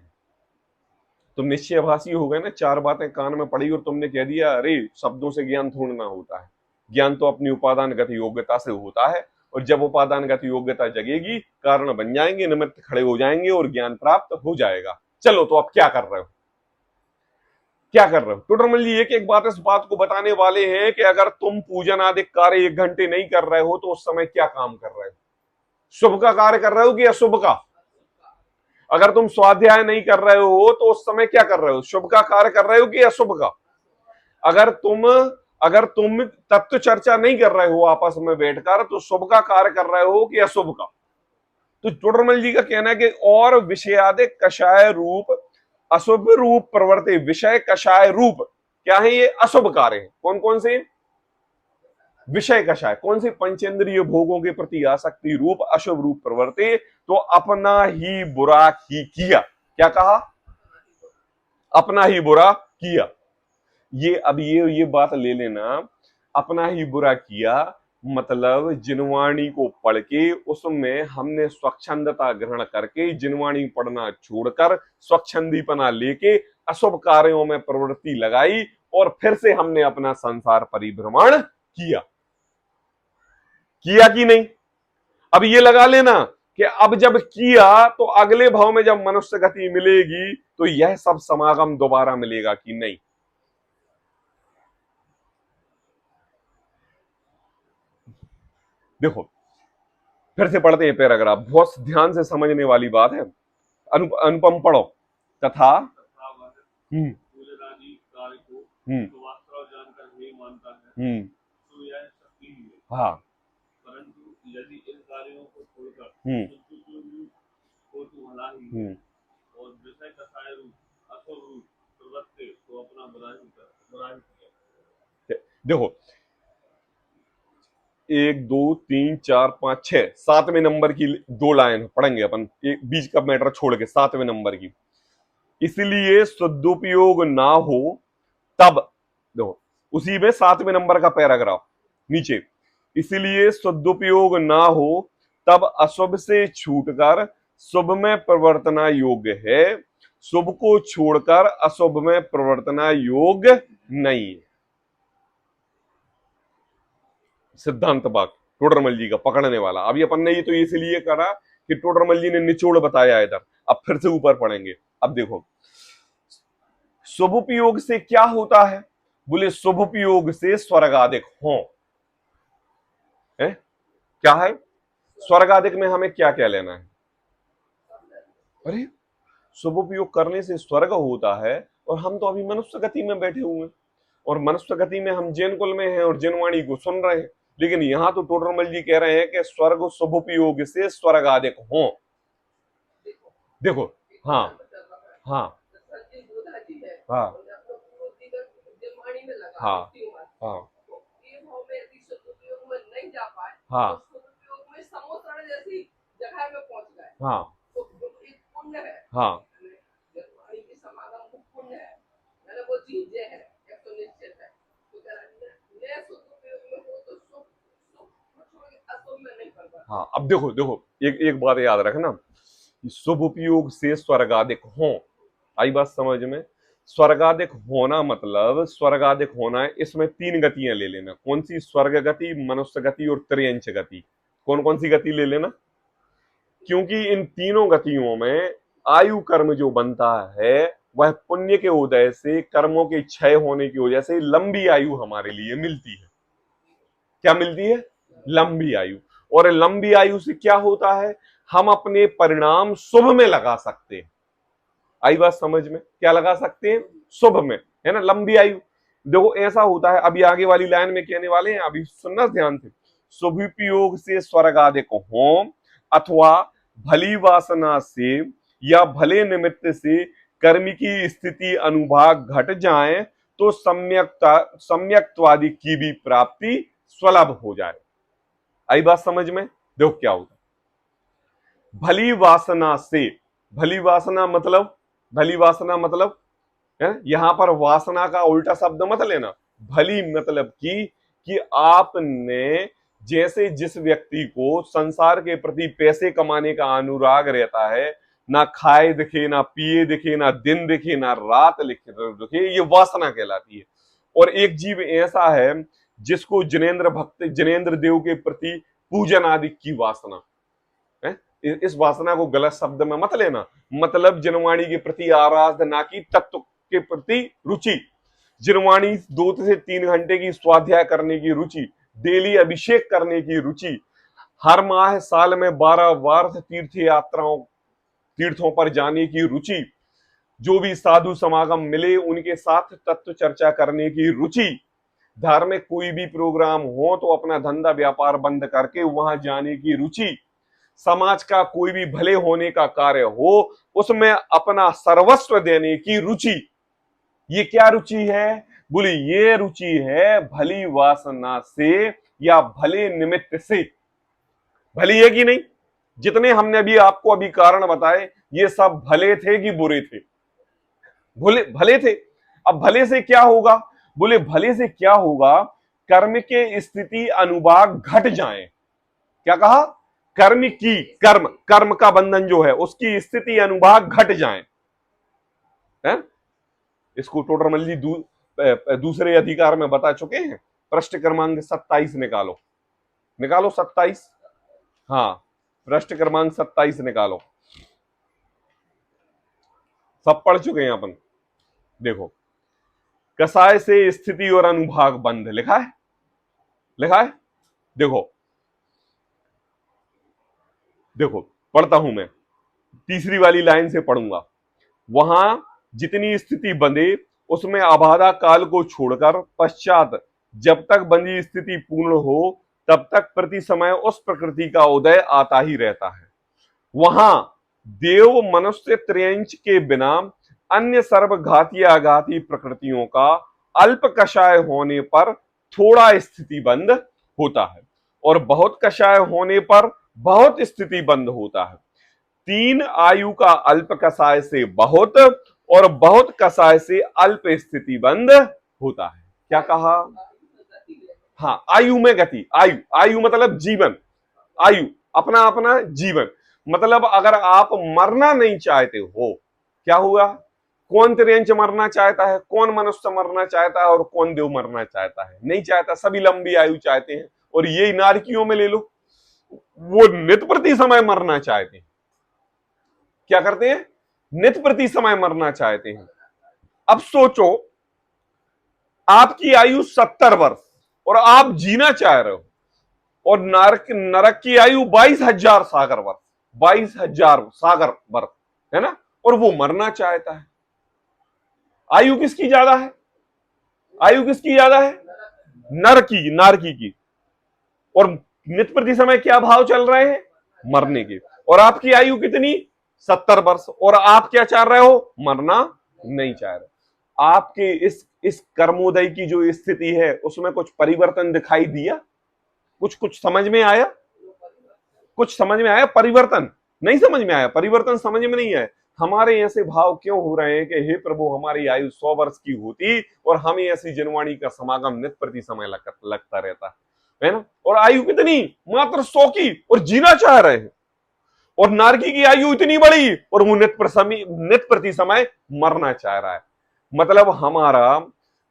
तुम निश्चयभाषी हो गए ना, 4 बातें कान में पड़ी और तुमने कह दिया अरे शब्दों से ज्ञान थोड़ा ना होता है, ज्ञान तो अपनी उपादानगत योग्यता से होता है, और जब उपादानगत योग्यता जगेगी कारण बन जाएंगे, निमित्त खड़े हो जाएंगे और ज्ञान प्राप्त हो जाएगा। चलो तो अब क्या कर रहे हो, क्या कर रहे हो? टोडरमल जी एक एक बात इस बात को बताने वाले हैं कि अगर तुम पूजन आदि कार्य 1 घंटे नहीं कर रहे हो तो उस समय क्या काम कर रहे हो? शुभ का कार्य कर रहे हो कि अशुभ का? अगर तुम स्वाध्याय नहीं कर रहे हो तो उस समय क्या कर रहे हो? शुभ का कार्य कर रहे हो कि अशुभ का? अगर तुम तत्व चर्चा नहीं कर रहे हो आपस में बैठकर तो शुभ का कार्य कर रहे हो कि अशुभ का? तो टोडरमल जी का कहना है कि और विषयादि कषाय रूप अशुभ रूप प्रवर्ते, विषय कषाय रूप क्या है? ये अशुभ कार्य है। कौन कौन से? विषय कषाय, कौन से? पंचेंद्रिय भोगों के प्रति आसक्ति रूप अशुभ रूप प्रवर्ते तो अपना ही बुरा ही किया। क्या कहा? अपना ही बुरा किया। ये अब ये बात ले लेना, अपना ही बुरा किया मतलब जिनवाणी को पढ़ के उसमें हमने स्वच्छंदता ग्रहण करके जिनवाणी पढ़ना छोड़कर स्वच्छंदीपना लेके अशुभ कार्यों में प्रवृत्ति लगाई और फिर से हमने अपना संसार परिभ्रमण किया कि नहीं? अब ये लगा लेना कि अब जब किया तो अगले भाव में जब मनुष्य गति मिलेगी तो यह सब समागम दोबारा मिलेगा कि नहीं? देखो फिर से पढ़ते हैं पैराग्राफ, बहुत ध्यान से समझने वाली बात है। अनुपम पढ़ो। तथा पूजनादि कार्य को शुभाश्रव जानकर नहीं मानता है तो यह शक्ति ही है। हाँ, परंतु यदि इन कार्यों को छोड़कर सदुपयोग हो तो भला ही है, और विषय कषाय रूप अशुभ रूप प्रवर्ते तो अपना बुरा ही किया। देखो 1 2 3 4 5 6 7वें नंबर की 2 लाइन पढ़ेंगे अपन, एक बीच का मैटर छोड़ के 7वें नंबर की। इसलिए सदुपयोग ना हो तब, देखो उसी में 7वें नंबर का पैराग्राफ नीचे, इसलिए सदुपयोग ना हो तब अशुभ से छूटकर शुभ में प्रवर्तना योग्य है, शुभ को छोड़कर अशुभ में प्रवर्तना योग्य नहीं है। सिद्धांत बाग टोडरमल जी का पकड़ने वाला। अभी अपन ने ये तो इसलिए करा कि टोडरमल जी ने निचोड़ बताया इधर, अब फिर से ऊपर पढ़ेंगे। अब देखो शुभोपयोग से क्या होता है, बोले शुभोपयोग से स्वर्गाधिक हो है? क्या है स्वर्गाधिक में हमें क्या क्या लेना है? अरे शुभोपयोग करने से स्वर्ग होता है, और हम तो अभी मनुष्य गति में बैठे हुए हैं, और मनुष्य गति में हम जैन कुल में हैं और जनवाणी को सुन रहे हैं, लेकिन यहां तो टोडरमल जी कह रहे हैं कि स्वर्ग शुभोपयोग से स्वर्गाधिक हो। देखो हाँ हाँ हाँ हाँ हाँ हाँ हाँ हाँ हाँ। अब देखो देखो एक एक बात याद रखना, शुभ उपयोग से स्वर्गाधिक हो, आई बात समझ में? स्वर्गाधिक होना मतलब स्वर्गाधिक होना है, इसमें तीन गतियां ले लेना। कौन सी? स्वर्ग गति, मनुष्य गति और त्रियंच गति। कौन कौन सी गति ले लेना? क्योंकि इन तीनों गतियों में आयु कर्म जो बनता है वह पुण्य के उदय से, कर्मों के क्षय होने की वजह से लंबी आयु हमारे लिए मिलती है। क्या मिलती है? लंबी आयु। और लंबी आयु से क्या होता है? हम अपने परिणाम शुभ में लगा सकते हैं। आई बात समझ में? क्या लगा सकते हैं? शुभ में, है ना? लंबी आयु। देखो ऐसा होता है, अभी आगे वाली लाइन में कहने वाले हैं, अभी सुनना ध्यान से। शुभोपयोग से स्वर्गाधिक हो, अथवा भली वासना से या भले निमित्त से कर्म की स्थिति अनुभाग घट जाए तो सम्यक्त्वादि की भी प्राप्ति सुलभ हो जाए। आई बात समझ में? देखो क्या होता है भली वासना से। भली वासना मतलब, भली वासना मतलब है, यहां पर वासना का उल्टा शब्द मत लेना। भली मतलब कि आपने, जैसे जिस व्यक्ति को संसार के प्रति पैसे कमाने का अनुराग रहता है, ना खाए दिखे, ना पिए दिखे, ना दिन दिखे, ना रात दिखे, ये वासना कहलाती है। और एक जीव ऐसा है जिसको जिनेंद्र भक्त, जिनेंद्र देव के प्रति पूजन आदि की वासना है। इस वासना को गलत शब्द में मत लेना, मतलब जिनवाणी के प्रति आराधना की, तत्व के प्रति रुचि, जिनवाणी 2 से 3 घंटे की स्वाध्याय करने की रुचि, डेली अभिषेक करने की रुचि, हर माह साल में 12 बार तीर्थों पर जाने की रुचि, जो भी साधु समागम मिले उनके साथ तत्व चर्चा करने की रुचि, धार्मिक कोई भी प्रोग्राम हो तो अपना धंधा व्यापार बंद करके वहां जाने की रुचि, समाज का कोई भी भले होने का कार्य हो उसमें अपना सर्वस्व देने की रुचि। ये क्या रुचि है? बोले ये रुचि है भली वासना से या भले निमित्त से। भली है कि नहीं? जितने हमने अभी आपको अभी कारण बताए ये सब भले थे कि बुरे थे? भले भले थे। अब भले से क्या होगा? बोले भले से क्या होगा? कर्म के स्थिति अनुभाग घट जाए। क्या कहा? कर्म की, कर्म का बंधन जो है उसकी स्थिति अनुभाग घट जाए। है? इसको टोडरमल जी दूसरे अधिकार में बता चुके हैं। पृष्ठ क्रमांक 27 निकालो, निकालो 27। हाँ, पृष्ठ क्रमांक 27 निकालो। सब पढ़ चुके हैं अपन। देखो, कसाय से स्थिति और अनुभाग बंध लिखा है, लिखा है। देखो देखो पढ़ता हूं मैं, तीसरी वाली लाइन से पढ़ूंगा। वहां जितनी स्थिति बंधे उसमें अबाधा काल को छोड़कर पश्चात जब तक बंधी स्थिति पूर्ण हो तब तक प्रति समय उस प्रकृति का उदय आता ही रहता है। वहां देव मनुष्य त्रियंच के बिना अन्य सर्वघाती आघाती प्रकृतियों का अल्प कषाय होने पर थोड़ा स्थिति बंद होता है, और बहुत कषाय होने पर बहुत स्थिति बंद होता है। 3 आयु का अल्प कषाय से बहुत और बहुत कषाय से अल्प स्थिति बंद होता है। क्या कहा? हाँ, आयु में गति। आयु, आयु मतलब जीवन, आयु अपना अपना जीवन। मतलब अगर आप मरना नहीं चाहते हो, क्या हुआ? कौन त्रियंच मरना चाहता है? कौन मनुष्य मरना चाहता है? और कौन देव मरना चाहता है? नहीं चाहता, सभी लंबी आयु चाहते हैं। और ये नारकियों में ले लो, वो नित प्रति समय मरना चाहते हैं। क्या करते हैं? नित प्रति समय मरना चाहते हैं। अब सोचो, आपकी आयु 70 वर्ष और आप जीना चाह रहे हो, और नरक नरक की आयु 22,000 सागर वर्ष, 22,000 सागर वर्ष है ना, और वो मरना चाहता है। आयु किसकी ज्यादा है? आयु किसकी ज्यादा है? नारकी की। और नित प्रति समय क्या भाव चल रहे हैं? मरने के। और आपकी आयु कितनी? 70 वर्ष, और आप क्या चाह रहे हो? मरना नहीं चाह रहे। आपके इस कर्मोदय की जो स्थिति है उसमें कुछ परिवर्तन दिखाई दिया? कुछ समझ में आया? कुछ समझ में आया? परिवर्तन नहीं समझ में आया, परिवर्तन समझ में नहीं आया। हमारे ऐसे भाव क्यों हो रहे हैं कि हे प्रभु, हमारी आयु 100 वर्ष की होती और हमें ऐसी जनवाणी का समागम नित प्रति समय लगता रहता है ना। और आयु कितनी? मात्र 100 की, और जीना चाह रहे हैं। और नारकी की आयु इतनी बड़ी और वो नित प्रति समय मरना चाह रहा है। मतलब हमारा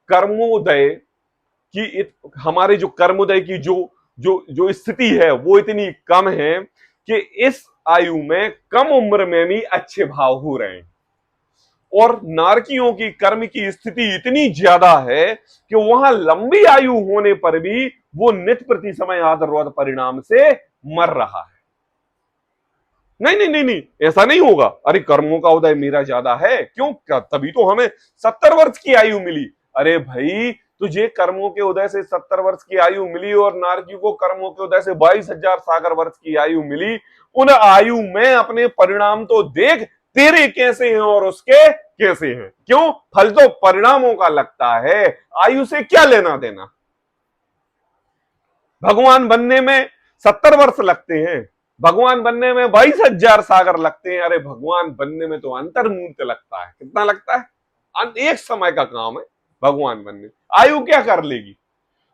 कर्मोदय की, हमारे जो कर्मोदय की जो स्थिति है वो इतनी कम है कि इस आयु में कम उम्र में भी अच्छे भाव हो रहे हैं। और नारकियों की कर्म की स्थिति इतनी ज्यादा है कि वहां लंबी आयु होने पर भी वो नित प्रति समय आदरवत परिणाम से मर रहा है। नहीं नहीं नहीं नहीं, ऐसा नहीं होगा। अरे कर्मों का उदय मेरा ज्यादा है, क्यों? तभी तो हमें 70 वर्ष की आयु मिली। अरे भाई, तुझे कर्मों के उदय से 70 वर्ष की आयु मिली और नारकी को कर्मों के उदय से 22,000 सागर वर्ष की आयु मिली। उन आयु में अपने परिणाम तो देख, तेरे कैसे हैं और उसके कैसे हैं। क्यों? फल तो परिणामों का लगता है, आयु से क्या लेना देना। भगवान बनने में 70 वर्ष लगते हैं, भगवान बनने में 22,000 सागर लगते हैं। अरे भगवान बनने में तो अंतर्मूर्त लगता है। कितना लगता है? एक समय का काम है भगवान बनने। आयु क्या कर लेगी?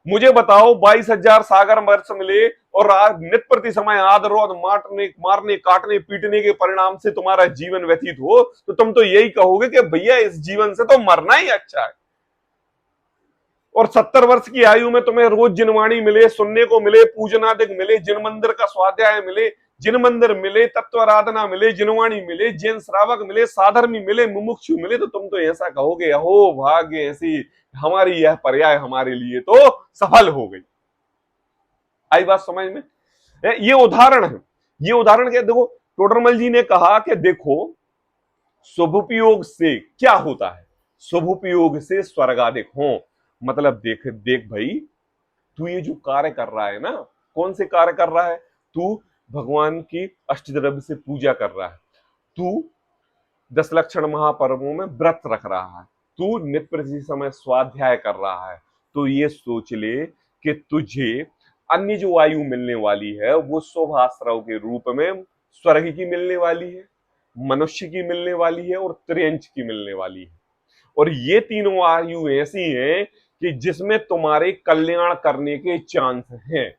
मुझे बताओ, 22,000 सागर वर्ष मिले और नित प्रति समय आदर मारने काटने पीटने के परिणाम से तुम्हारा जीवन व्यतीत हो, तो तुम तो यही कहोगे कि भैया इस जीवन से तो मरना ही अच्छा है। और 70 वर्ष की आयु में तुम्हें रोज जिनवाणी मिले, सुनने को मिले, पूजनादिक मिले, जिन मंदिर का स्वाध्याय मिले, जिन मंदिर मिले, तत्व आराधना मिले, जिनवाणी मिले, जैन श्रावक मिले, साधर्मी मिले, मुमुक्षु मिले, तो तुम तो ऐसा कहोगे अहो भाग्य, ऐसी हमारी यह पर्याय हमारे लिए तो सफल हो गई। आई बात समझ में? ये उदाहरण है। ये उदाहरण क्या? देखो, टोडरमल जी ने कहा कि देखो, शुभोपयोग से क्या होता है? शुभोपयोग से स्वर्गाधिक हो। मतलब देख भाई, तू ये जो कार्य कर रहा है ना, कौन से कार्य कर रहा है? तू भगवान की अष्टद्रव्य से पूजा कर रहा है, तू 10 लक्षण महापर्वों में व्रत रख रहा है, तू नित्य प्रति समय स्वाध्याय कर रहा है। तो ये सोच ले कि तुझे अन्य जो आयु मिलने वाली है वो शोभाश्रव के रूप में स्वर्ग की मिलने वाली है, मनुष्य की मिलने वाली है और त्रियंच की मिलने वाली है। और ये तीनों आयु ऐसी हैं कि जिसमें तुम्हारे कल्याण करने के चांस हैं।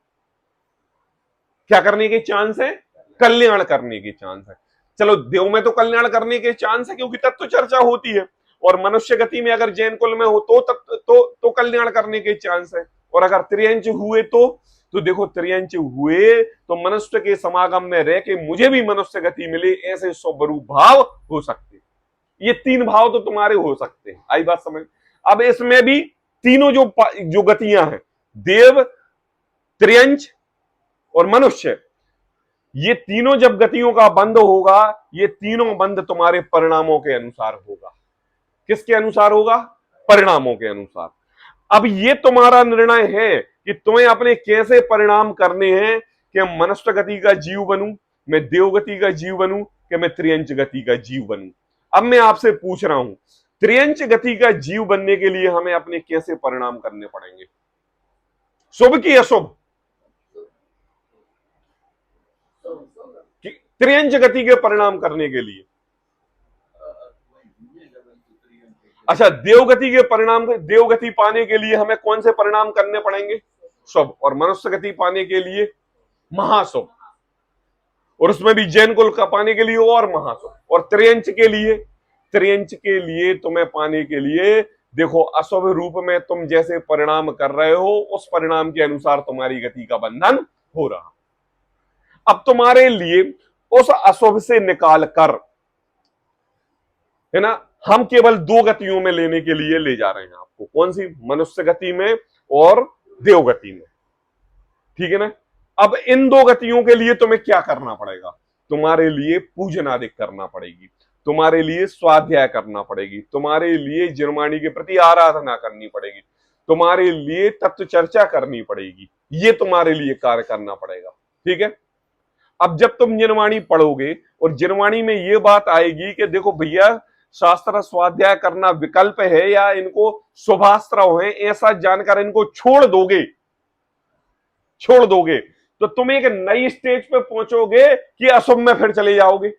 क्या करने के चांस है? कल्याण करने के चांस है। चलो, देव में तो कल्याण करने के चांस है क्योंकि तत्व चर्चा होती है, और मनुष्य गति में अगर जैन कुल में हो तो कल्याण करने के चांस है। और अगर त्रियंच हुए तो देखो, त्रियंच हुए तो मनुष्य के समागम में रह के मुझे भी मनुष्य गति मिले, ऐसे स्वरूप भाव हो सकते। ये 3 भाव तो तुम्हारे हो सकते हैं। आई बात समझ? अब इसमें भी तीनों जो गतियां हैं, देव, त्रियंच और मनुष्य, ये तीनों जब गतियों का बंद होगा, ये तीनों बंद तुम्हारे परिणामों के अनुसार होगा। किसके अनुसार होगा? परिणामों के अनुसार। अब ये तुम्हारा निर्णय है कि तुम्हें अपने कैसे परिणाम करने हैं, कि मनुष्य गति का जीव बनूं, मैं देव गति का जीव बनूं, कि मैं त्रियंच गति का जीव बनूं। अब मैं आपसे पूछ रहा हूं, त्रियंच गति का जीव बनने के लिए हमें अपने कैसे परिणाम करने पड़ेंगे? शुभ की अशुभ? त्रियंच गति के परिणाम करने के लिए। अच्छा, देवगति के परिणाम, देवगति पाने के लिए हमें कौन से परिणाम करने पड़ेंगे? शुभ। और मनुष्य गति पाने के लिए महाशुभ। और उसमें भी जैन कुल का पाने के लिए और महाशुभ। और त्रियंच के लिए तुम्हें पाने के लिए देखो, अशुभ रूप में तुम जैसे परिणाम कर रहे हो, उस परिणाम के अनुसार तुम्हारी गति का बंधन हो रहा। अब तुम्हारे लिए उस अशुभ से निकाल कर है ना। हम केवल दो गतियों में लेने के लिए ले जा रहे हैं आपको, कौन सी, मनुष्य गति में और देव गति में, ठीक है ना। अब इन दो गतियों के लिए तुम्हें क्या करना पड़ेगा, तुम्हारे लिए पूजन आदि करना पड़ेगी, तुम्हारे लिए स्वाध्याय करना पड़ेगी, तुम्हारे लिए जिनवाणी के प्रति आराधना करनी पड़ेगी, तुम्हारे लिए तत्व चर्चा करनी पड़ेगी, ये तुम्हारे लिए कार्य करना पड़ेगा, ठीक है। अब जब तुम जिनवाणी पढ़ोगे और जिनवाणी में ये बात आएगी कि देखो भैया शास्त्र स्वाध्याय करना विकल्प है या इनको शुभास्त्र है, ऐसा जानकर इनको छोड़ दोगे तो तुम एक नई स्टेज पे पहुंचोगे कि अशुभ में फिर चले जाओगे,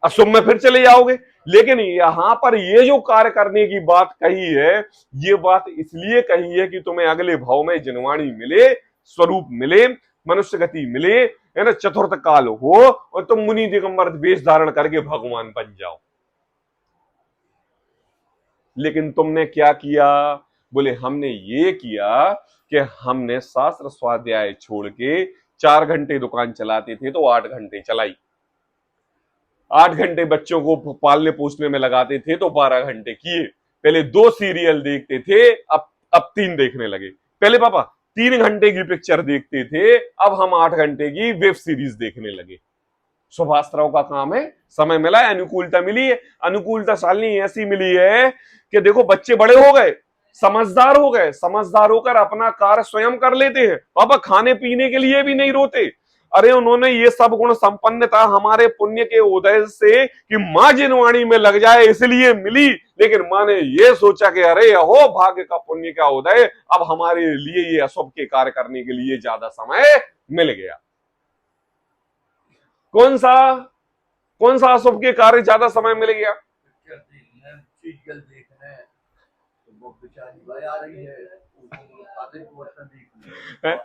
अशुभ में फिर चले जाओगे। लेकिन यहां पर ये जो कार्य करने की बात कही है, ये बात इसलिए कही है कि तुम्हें अगले भाव में जिनवाणी मिले, स्वरूप मिले, मनुष्य गति मिले, है ना, चतुर्थ काल हो और तुम मुनि दिगंबर वेश धारण करके भगवान बन जाओ। लेकिन तुमने क्या किया, बोले हमने ये किया कि हमने शास्त्र स्वाध्याय छोड़ के 4 घंटे दुकान चलाते थे तो 8 घंटे चलाई, 8 घंटे बच्चों को पालने पोसने में लगाते थे तो 12 घंटे किए। पहले 2 सीरियल देखते थे, अब 3 देखने लगे। पहले पापा 3 घंटे की पिक्चर देखते थे, अब हम 8 घंटे की वेब सीरीज देखने लगे। शुभास्त्राओं का काम है, समय मिला है, अनुकूलता मिली है। अनुकूलता शालिनी ऐसी मिली है कि देखो बच्चे बड़े हो गए, समझदार हो गए, समझदार होकर अपना कार्य स्वयं कर लेते हैं। पापा खाने पीने के लिए भी नहीं रोते। अरे उन्होंने ये सब गुण संपन्नता हमारे पुण्य के उदय से कि मां जिनवाणी में लग जाए इसलिए मिली, लेकिन मां ने ये सोचा कि अरे हो भाग्य का पुण्य का उदय, अब हमारे लिए ये अशुभ के कार्य करने के लिए ज्यादा समय मिल गया। कौन सा अशुभ के कार्य ज्यादा समय मिल गया, पिक्चर देखना, सीरियल देखना है, तो वो बेचारी भाई आ रही है, उसको आधे पोर्शन देखना है।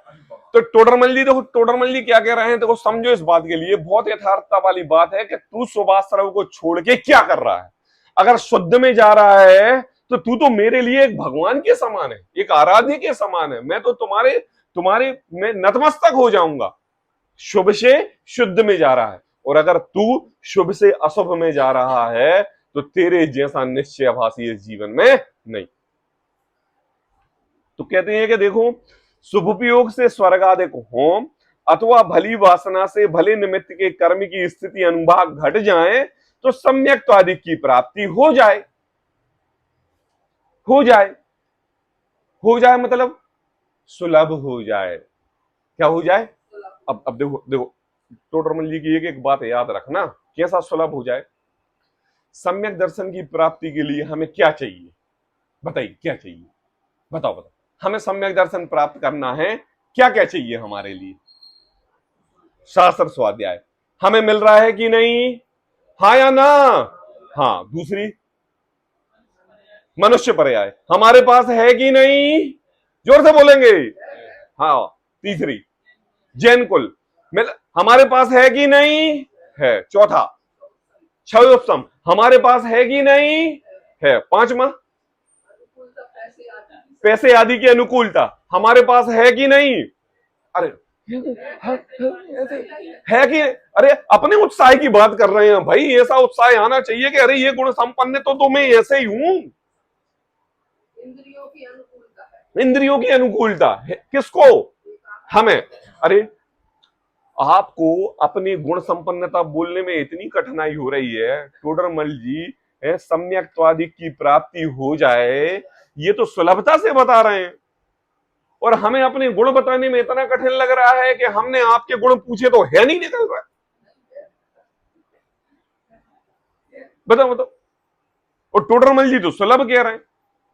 तो टोडरमल जी देखो, टोडरमल जी क्या कह रहे हैं, देखो समझो इस बात के लिए बहुत यथार्थता वाली बात है कि तू शुभाश्रव को छोड़ के क्या कर रहा है। अगर शुद्ध में जा रहा है तो तू तो मेरे लिए एक भगवान के समान है, एक आराध्य के समान है। मैं तो तुम्हारे मैं नतमस्तक हो जाऊंगा। शुभ से शुद्ध में जा रहा है, और अगर तू शुभ से अशुभ में जा रहा है तो तेरे जैसा निश्चयभासी इस जीवन में नहीं। तो कहते हैं कि देखो शुभोपयोग से स्वर्गादिक होम अथवा भली वासना से भले निमित्त के कर्म की स्थिति अनुभाग घट जाए तो सम्यक त्वादिक की प्राप्ति हो जाए मतलब सुलभ हो जाए। क्या हो जाए, अब देखो टोडरमल जी की एक बात याद रखना, कैसा सुलभ हो जाए। सम्यक दर्शन की प्राप्ति के लिए हमें क्या चाहिए, बताइए क्या चाहिए, बताओ हमें सम्यक दर्शन प्राप्त करना है, क्या क्या चाहिए हमारे लिए। शास्त्र स्वाध्याय हमें मिल रहा है कि नहीं, हाँ या ना, हाँ। दूसरी मनुष्य पर्याय हमारे पास है कि नहीं, जोर से बोलेंगे, हाँ। तीसरी जैन कुल हमारे पास है कि नहीं है। चौथा क्षयोपम हमारे पास है कि नहीं है। पांचवा पैसे आदि की अनुकूलता हमारे पास है कि नहीं। अरे है कि, अरे अपने उत्साह की बात कर रहे हैं भाई, ऐसा उत्साह आना चाहिए कि अरे ये गुण संपन्न तो मैं ऐसे ही हूं। इंद्रियों की अनुकूलता है किसको, हमें। अरे आपको अपनी गुण संपन्नता बोलने में इतनी कठिनाई हो रही है टोडरमल जी, सम्यक्त्वादि की प्राप्ति हो जाए, ये तो सुलभता से बता रहे हैं, और हमें अपने गुण बताने में इतना कठिन लग रहा है कि हमने आपके गुण पूछे तो है नहीं निकल रहा। बताओ और टोडरमल जी तो सुलभ कह रहे हैं।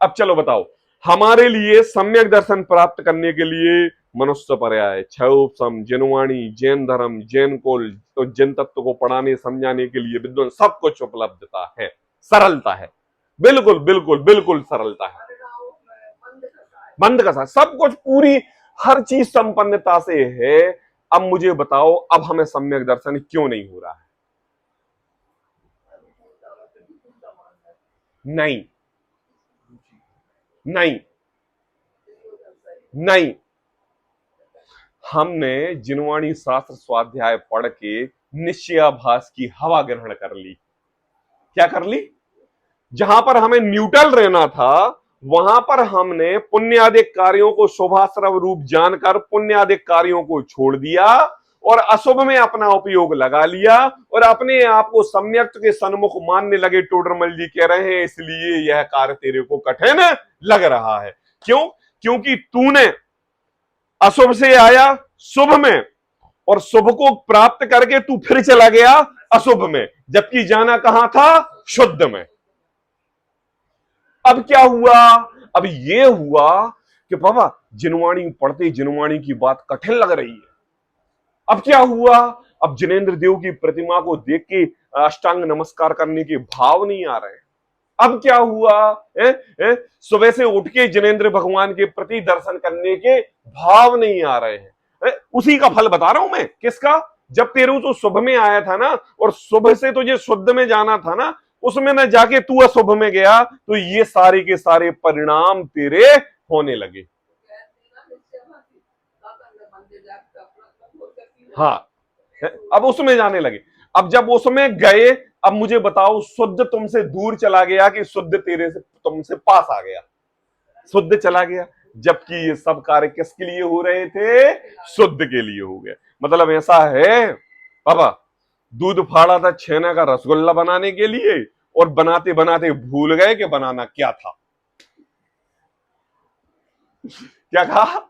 अब चलो बताओ, हमारे लिए सम्यक दर्शन प्राप्त करने के लिए मनुष्य पर्याय, क्षयोपम, जिनवाणी, जैन धर्म, जैन कोल, तो जैन तत्व को पढ़ाने समझाने के लिए विद्वान सब कुछ उपलब्धता है, सरलता है, बिल्कुल बिल्कुल बिल्कुल सरलता है, बंद का सब कुछ, पूरी हर चीज संपन्नता से है। अब मुझे बताओ, अब हमें सम्यक दर्शन क्यों नहीं हो रहा है। नहीं नहीं नहीं, हमने जिनवाणी शास्त्र स्वाध्याय पढ़ के निश्चयाभास की हवा ग्रहण कर ली, क्या कर ली? जहां पर हमें न्यूट्रल रहना था वहां पर हमने पुण्यादिक कार्यों को शुभाश्रव रूप जानकर पुण्यादिक कार्यों को छोड़ दिया और अशुभ में अपना उपयोग लगा लिया और अपने आप को सम्यक के सन्मुख मानने लगे। टोडरमल जी कह रहे हैं इसलिए यह कार्य तेरे को कठिन लग रहा है। क्यों? क्योंकि तूने अशुभ से आया शुभ में और शुभ को प्राप्त करके तू फिर चला गया अशुभ में, जबकि जाना कहां था? शुद्ध में। अब क्या हुआ? अब ये हुआ कि बाबा जिनवाणी पढ़ते जिनवाणी की बात कठिन लग रही है। अब क्या हुआ? अब जिनेंद्र देव की प्रतिमा को देख के अष्टांग नमस्कार करने के भाव नहीं आ रहे। अब क्या हुआ? सुबह से उठ के जिनेंद्र भगवान के प्रति दर्शन करने के भाव नहीं आ रहे हैं। उसी का फल बता रहा हूं मैं। किसका? जब तेरू तो शुभ में आया था ना और शुभ से तुझे शुद्ध में जाना था ना, उसमें न जाके तू अशुभ में गया, तो ये सारे के सारे परिणाम तेरे होने लगे। हाँ, अब उसमें जाने लगे। अब जब उसमें गए, अब मुझे बताओ शुद्ध तुमसे दूर चला गया कि शुद्ध तेरे से तुमसे पास आ गया? शुद्ध चला गया, जबकि ये सब कार्य किसके लिए हो रहे थे? शुद्ध के लिए हो गए। मतलब ऐसा है बाबा, दूध फाड़ा था छेना का रसगुल्ला बनाने के लिए और बनाते बनाते भूल गए कि बनाना क्या था। क्या कहा?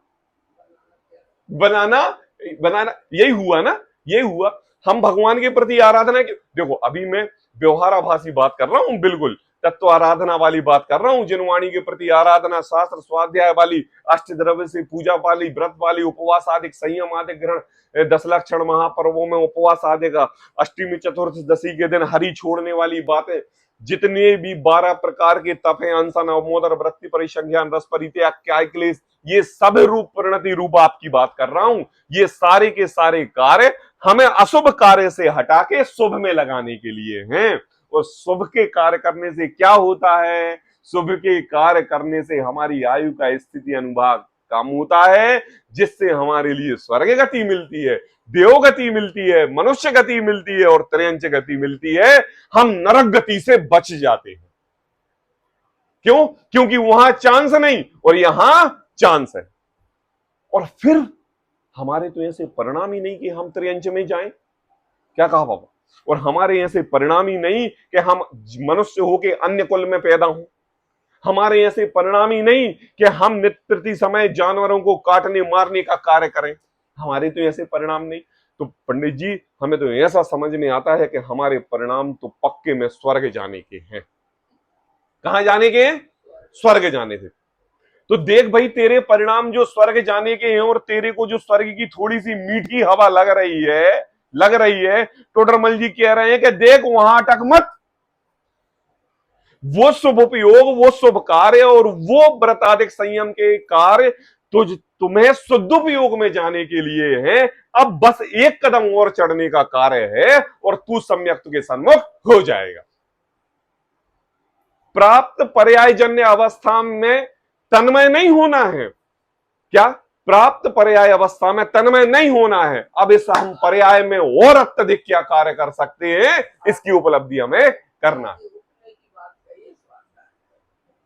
बनाना बनाना यही हुआ ना, यही हुआ। हम भगवान के प्रति आराधना की, देखो अभी मैं व्यवहाराभासी बात कर रहा हूं, बिल्कुल तत्व आराधना वाली बात कर रहा हूं। जिनवाणी के प्रति आराधना, शास्त्र स्वाध्याय वाली, अष्टद्रव्य से पूजा वाली, व्रत वाली, उपवास आदि, संयम आदि ग्रहण, 10 लक्षण महापर्वों में उपवास आदि का, अष्टमी चतुर्थ दशी के दिन हरि छोड़ने वाली बातें, जितने भी 12 प्रकार के तप हैं, अनशन, अवमोदन, वृत्ति परिसंज्ञान, रस परित्याग, क्या क्लेश, ये सब रूप परिणति रूप आपकी बात कर रहा हूं। ये सारे के सारे कार्य हमें अशुभ कार्य से हटा के शुभ में लगाने के लिए हैं। और शुभ के कार्य करने से क्या होता है? शुभ के कार्य करने से हमारी आयु का स्थिति अनुभाग कम होता है, जिससे हमारे लिए स्वर्ग गति मिलती है, देव गति मिलती है, मनुष्य गति मिलती है और त्रयंच गति मिलती है। हम नरक गति से बच जाते हैं। क्यों? क्योंकि वहां चांस नहीं और यहां चांस है। और फिर हमारे तो ऐसे परिणाम ही नहीं कि हम त्रयंच में जाएं। क्या कहा बाबा? और हमारे ऐसे परिणाम ही नहीं कि हम मनुष्य होके अन्य कुल में पैदा हों। हमारे ऐसे परिणाम ही नहीं कि हम नित्य प्रति समय जानवरों को काटने मारने का कार्य करें। हमारे तो ऐसे परिणाम नहीं। तो पंडित जी, हमें तो ऐसा समझ में आता है कि हमारे परिणाम तो पक्के में स्वर्ग जाने के हैं। कहां जाने के हैं? स्वर्ग जाने के। तो देख भाई, तेरे परिणाम जो स्वर्ग जाने के हैं और तेरे को जो स्वर्ग की थोड़ी सी मीठी हवा लग रही है, टोडरमल जी कह रहे हैं कि देख वहां अटक मत। वो शुभ उपयोग, वो शुभ कार्य और वो व्रताधिक संयम के कार्य तुम्हें शुद्ध उपयोग में जाने के लिए है। अब बस एक कदम और चढ़ने का कार्य है और तू सम्यक्त के सन्मुख हो जाएगा। प्राप्त पर्यायजन्य अवस्था में तन्मय नहीं होना है। क्या? प्राप्त पर्याय अवस्था में तन्मय नहीं होना है। अब इस हम पर्याय में और अत्यधिक क्या कार्य कर सकते हैं, इसकी उपलब्धि हमें करना है।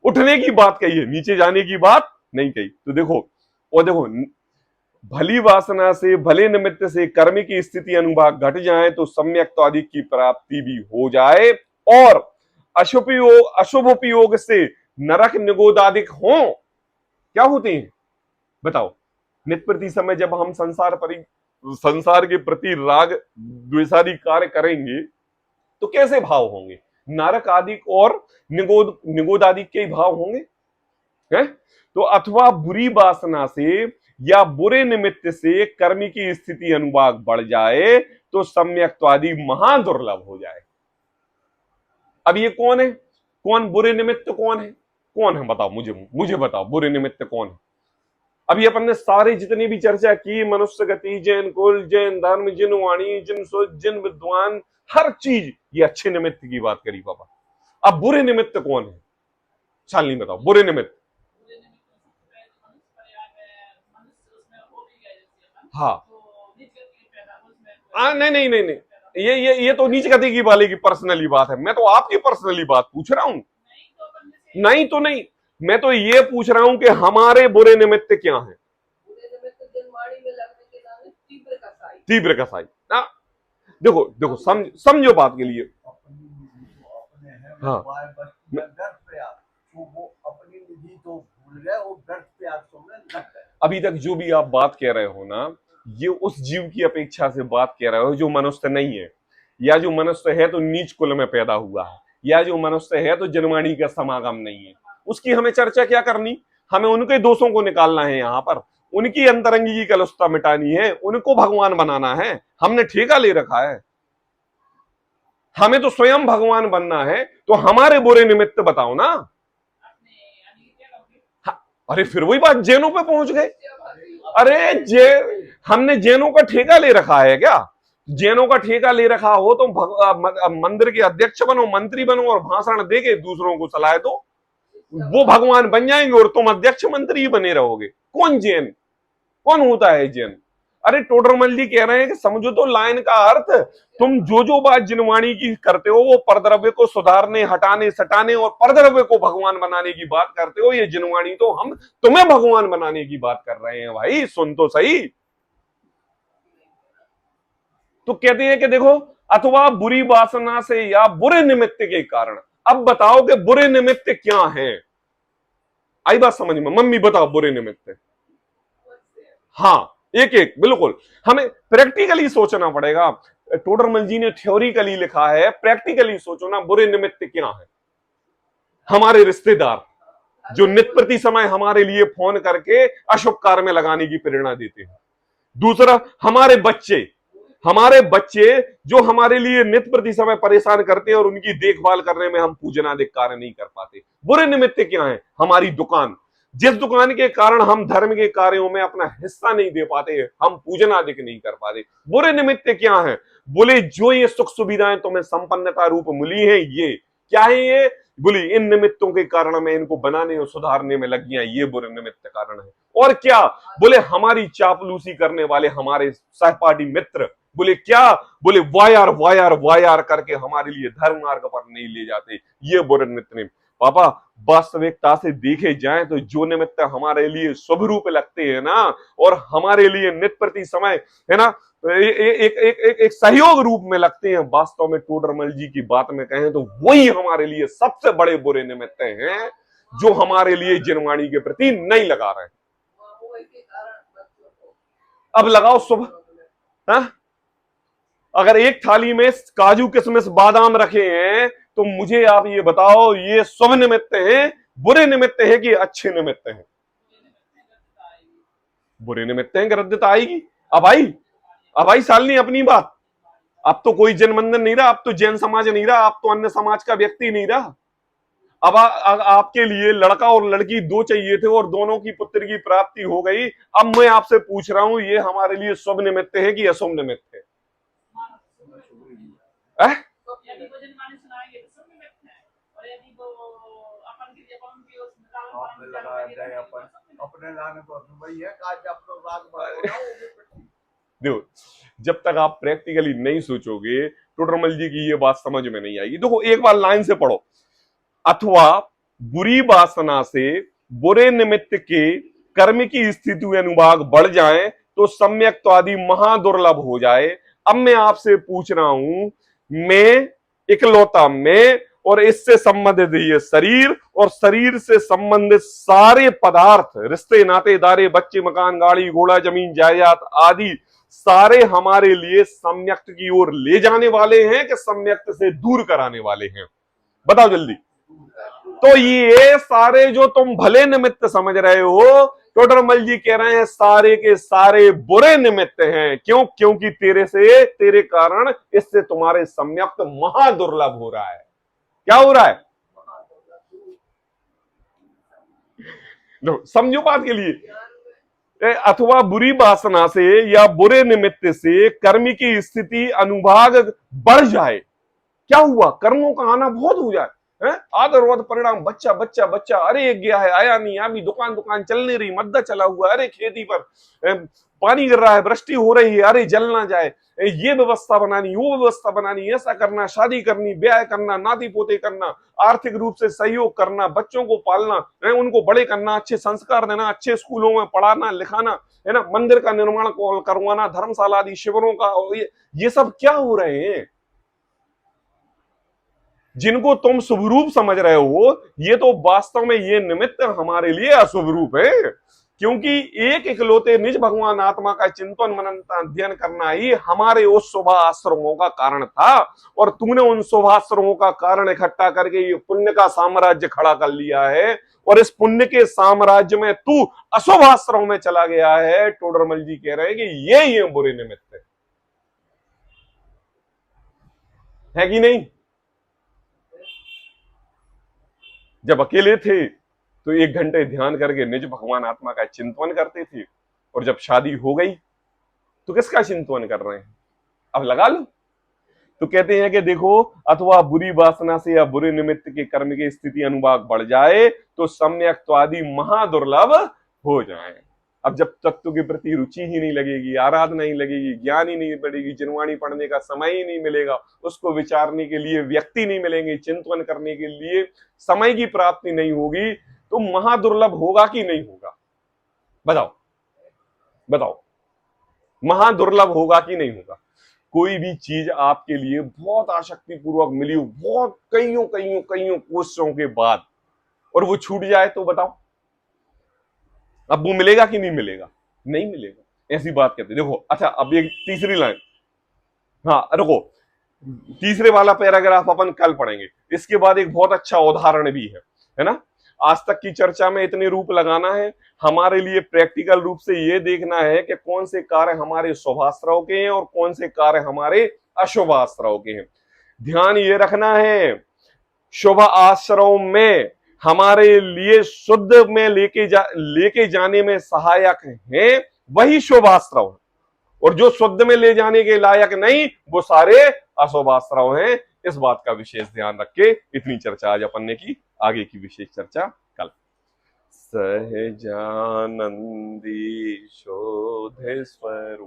उठने की बात कही है, नीचे जाने की बात नहीं कही। तो देखो, भली वासना से, भले निमित्त से कर्म की स्थिति अनुभाग घट जाए तो सम्यक तो अधिक की प्राप्ति भी हो जाए और अशुभ उपयोग से नरक निगोदादिक हो। क्या होते हैं बताओ? नित्य प्रति समय जब हम संसार के प्रति राग द्वेषादि कार्य करेंगे तो कैसे भाव होंगे? नरक आदि और निगोद आदि के भाव होंगे है? तो अथवा बुरी वासना से या बुरे निमित्त से कर्म की स्थिति अनुभाग बढ़ जाए तो सम्यक्त्वादि महा दुर्लभ हो जाए। अब ये कौन है? कौन बुरे निमित्त कौन है? कौन है बताओ? मुझे बताओ, बुरे निमित्त कौन है? अभी अपन ने सारे जितनी भी चर्चा की, मनुष्य गति, जैन कुल, जैन धर्म, जिन वाणी, जिन सोच, जिन विद्वान, हर चीज ये अच्छे निमित्त की बात करी बाबा। अब बुरे निमित्त कौन है? शालिनी बताओ, बुरे निमित्त। हाँ, नहीं नहीं नहीं नहीं, ये तो नीच गति की वाले की पर्सनली बात है। मैं तो आपकी पर्सनली बात पूछ रहा हूं। नहीं तो नहीं, मैं तो ये पूछ रहा हूं कि हमारे बुरे निमित्त क्या हैं। तीव्र कसाई ना, देखो देखो समझो बात के लिए। अपनी निधि तो अपने हैं, हाँ। वाय बस व्यर्थ प्रयास, तो वो अपनी निधि तो भूल गए, वो व्यर्थ प्रयासों में लग गए। अभी तक जो भी आप बात कह रहे हो ना, ये उस जीव की अपेक्षा से बात कह रहे हो जो मनुष्य नहीं है, या जो मनुष्य है तो नीच कुल में पैदा हुआ है, या जो मनुष्य है तो जनवाणी का समागम नहीं है। उसकी हमें चर्चा क्या करनी, हमें उनके दोषों को निकालना है यहाँ पर, उनकी अंतरंगी की कलुषता मिटानी है, उनको भगवान बनाना है। हमने ठेका ले रखा है, हमें तो स्वयं भगवान बनना है। तो हमारे बुरे निमित्त बताओ ना। अरे फिर वही बात, जैनों पे पहुंच गए। अरे हमने जैनों का ठेका ले रखा है क्या? जैनों का ठेका ले रखा हो तो मंदिर के अध्यक्ष बनो, मंत्री बनो और भाषण देके दूसरों को सलाह दो, वो भगवान बन जाएंगे और तुम अध्यक्ष मंत्री ही बने रहोगे। कौन जैन, कौन होता है जैन? अरे टोडरमल जी कह रहे हैं कि समझो तो लाइन का अर्थ, तुम जो बात जिनवाणी की करते हो वो परद्रव्य को सुधारने, हटाने, सटाने और परद्रव्य को भगवान बनाने की बात करते हो। ये जिनवाणी तो हम तुम्हें भगवान बनाने की बात कर रहे हैं। भाई सुन तो सही। तो कहते हैं कि देखो, अथवा बुरी वासना से या बुरे निमित्त के कारण। अब बताओ कि बुरे निमित्त क्या है? आई बात समझ में? मम्मी बताओ बुरे निमित्त। हाँ, एक एक बिल्कुल हमें प्रैक्टिकली सोचना पड़ेगा। टोडरमल जी ने थ्योरिकली लिखा है, प्रैक्टिकली सोचो ना, बुरे निमित्त क्या है? हमारे रिश्तेदार जो नित्य प्रति समय हमारे लिए फोन करके अशुभ कार्य में लगाने की प्रेरणा देते हैं। दूसरा, हमारे बच्चे जो हमारे लिए नित्य प्रति समय परेशान करते हैं और उनकी देखभाल करने में हम पूजनादिक कार्य नहीं कर पाते। बुरे निमित्त क्या है? हमारी दुकान, जिस दुकान के कारण हम धर्म के कार्यों में अपना हिस्सा नहीं दे पाते, हम पूजनादिक नहीं कर पाते। बुरे निमित्त क्या है? बोले जो ये सुख सुविधाएं तुम्हें संपन्नता रूप मिली है, ये क्या है? ये बोले इन निमित्तों के कारण मैं इनको बनाने और सुधारने में लग गया, ये बुरे निमित्त कारण है। और क्या? बोले हमारी चापलूसी करने वाले हमारे सहपाठी मित्र, बोले क्या? बोले वायर करके हमारे लिए धर्म मार्ग पर नहीं ले जाते, ये बुरे निमित्त। पापा वास्तविकता से देखे जाए तो जो निमित्त हमारे लिए शुभ रूप लगते हैं ना, और हमारे लिए नित्य प्रति समय है ना एक सहयोग रूप में लगते हैं, वास्तव में टोडरमल जी की बात में कहें तो वही हमारे लिए सबसे बड़े बुरे निमित्त हैं, जो हमारे लिए जिनवाणी के प्रति नहीं लगा रहे। अब लगाओ शुभ। अगर एक थाली में काजू किशमिश बादाम रखे हैं तो मुझे आप ये बताओ, ये शुभ निमित्त हैं, बुरे निमित्त है कि अच्छे निमित्त हैं? बुरे निमित्त हैं, ग्रद्धता आएगी। अब आई सालनी अपनी बात। अब तो कोई जनबंधन नहीं रहा, अब तो जैन समाज नहीं रहा, अब तो अन्य समाज का व्यक्ति नहीं रहा। अब आपके लिए लड़का और लड़की दो चाहिए थे और दोनों की पुत्र की प्राप्ति हो गई। अब मैं आपसे पूछ रहा हूं, ये हमारे लिए शुभ निमित्त है कि अशुभ निमित्त है? अपने लाने तो वही है, आज आप लोग राग बढ़ाओ। देखो, जब तक आप प्रैक्टिकली नहीं सोचोगे टोडरमल जी की ये बात समझ में नहीं आएगी। देखो एक बार लाइन से पढ़ो, अथवा बुरी वासना से बुरे निमित्त के कर्म की स्थिति अनुभाग बढ़ जाए तो सम्यक आदि महादुर्लभ हो जाए। अब मैं आपसे पूछ रहा हूं, मैं इकलौता मैं और इससे संबंधित ये शरीर और शरीर से संबंधित सारे पदार्थ, रिश्ते नातेदारे, बच्चे, मकान, गाड़ी घोड़ा, जमीन जायदाद आदि सारे हमारे लिए सम्यक्त की ओर ले जाने वाले हैं कि सम्यक्त से दूर कराने वाले हैं? बताओ जल्दी। तो ये सारे जो तुम भले निमित्त समझ रहे हो, टोडरमल जी कह रहे हैं सारे के सारे बुरे निमित्त हैं। क्यों? क्योंकि तेरे कारण इससे तुम्हारे सम्यक्त महादुर्लभ हो रहा है। क्या हो रहा है? समझो बात के लिए। अथवा बुरी वासना से या बुरे निमित्त से कर्म की स्थिति अनुभाग बढ़ जाए। क्या हुआ? कर्मों का आना बहुत हो जाए, आदरवध परिणाम, बच्चा बच्चा बच्चा, अरे गया है आया नहीं, अभी दुकान दुकान चल नहीं रही, मद्दा चला हुआ, अरे खेती पर पानी गिर रहा है, वृष्टि हो रही है, अरे जल ना जाए, ये व्यवस्था बनानी, वो व्यवस्था बनानी, ऐसा करना, शादी करनी, ब्याह करना, नाती पोते करना, आर्थिक रूप से सहयोग करना, बच्चों को पालना, उनको बड़े करना, अच्छे संस्कार देना, अच्छे स्कूलों में पढ़ाना लिखाना, है ना, मंदिर का निर्माण करवाना, धर्मशाला आदि शिविरों का, ये सब क्या हो रहे हैं जिनको तुम शुभ रूप समझ रहे हो? ये तो वास्तव में ये निमित्त हमारे लिए अशुभ रूप है, क्योंकि एक इकलौते निज भगवान आत्मा का चिंतन मनन अध्ययन करना ही हमारे उस शुभाश्रमों का कारण था, और तूने उन शुभाश्रमों का कारण इकट्ठा करके ये पुण्य का साम्राज्य खड़ा कर लिया है, और इस पुण्य के साम्राज्य में तू अशुभ आश्रम में चला गया है। टोडरमल जी कह रहे हैं कि ये बुरे निमित्त है कि नहीं? जब अकेले थे तो 1 घंटे ध्यान करके निज भगवान आत्मा का चिंतन करते थे, और जब शादी हो गई तो किसका चिंतन कर रहे हैं? अब लगा लो। तो कहते हैं कि देखो, अथवा बुरी वासना से या बुरे निमित्त के कर्म की स्थिति अनुभाग बढ़ जाए तो सम्यक्त्वादि महादुर्लभ हो जाए। अब जब तत्व के प्रति रुचि ही नहीं लगेगी, आराधना नहीं लगेगी, ज्ञान ही नहीं बढ़ेगी, जिनवाणी पढ़ने का समय ही नहीं मिलेगा, उसको विचारने के लिए व्यक्ति नहीं मिलेंगे, चिंतन करने के लिए समय की प्राप्ति नहीं होगी, तो महादुर्लभ होगा कि नहीं होगा? बताओ बताओ, महादुर्लभ होगा कि नहीं होगा? कोई भी चीज आपके लिए बहुत आसक्ति पूर्वक मिली हो, बहुत कईयों कईयों कईयों कोशिशों के बाद, और वो छूट जाए तो बताओ, अब वो मिलेगा कि नहीं मिलेगा? नहीं मिलेगा। ऐसी बात कहते देखो। अच्छा, अब एक तीसरी लाइन, हाँ रुको, तीसरे वाला पैराग्राफ अपन कल पढ़ेंगे। इसके बाद एक बहुत अच्छा उदाहरण भी है ना। आज तक की चर्चा में इतने रूप लगाना है, हमारे लिए प्रैक्टिकल रूप से ये देखना है कि कौन से कार्य हमारे शुभाश्रव के हैं और कौन से कार्य हमारे अशुभाश्रव के हैं। ध्यान ये रखना है, शुभ आश्रव में हमारे लिए शुद्ध में लेके जाने में सहायक है वही शुभ आश्रव है, और जो शुद्ध में ले जाने के लायक नहीं वो सारे अशुभ आश्रव हैं। इस बात का विशेष ध्यान रख के इतनी चर्चा आज अपन ने की, आगे की विशेष चर्चा कल। सहजानंदी शोध स्वरूप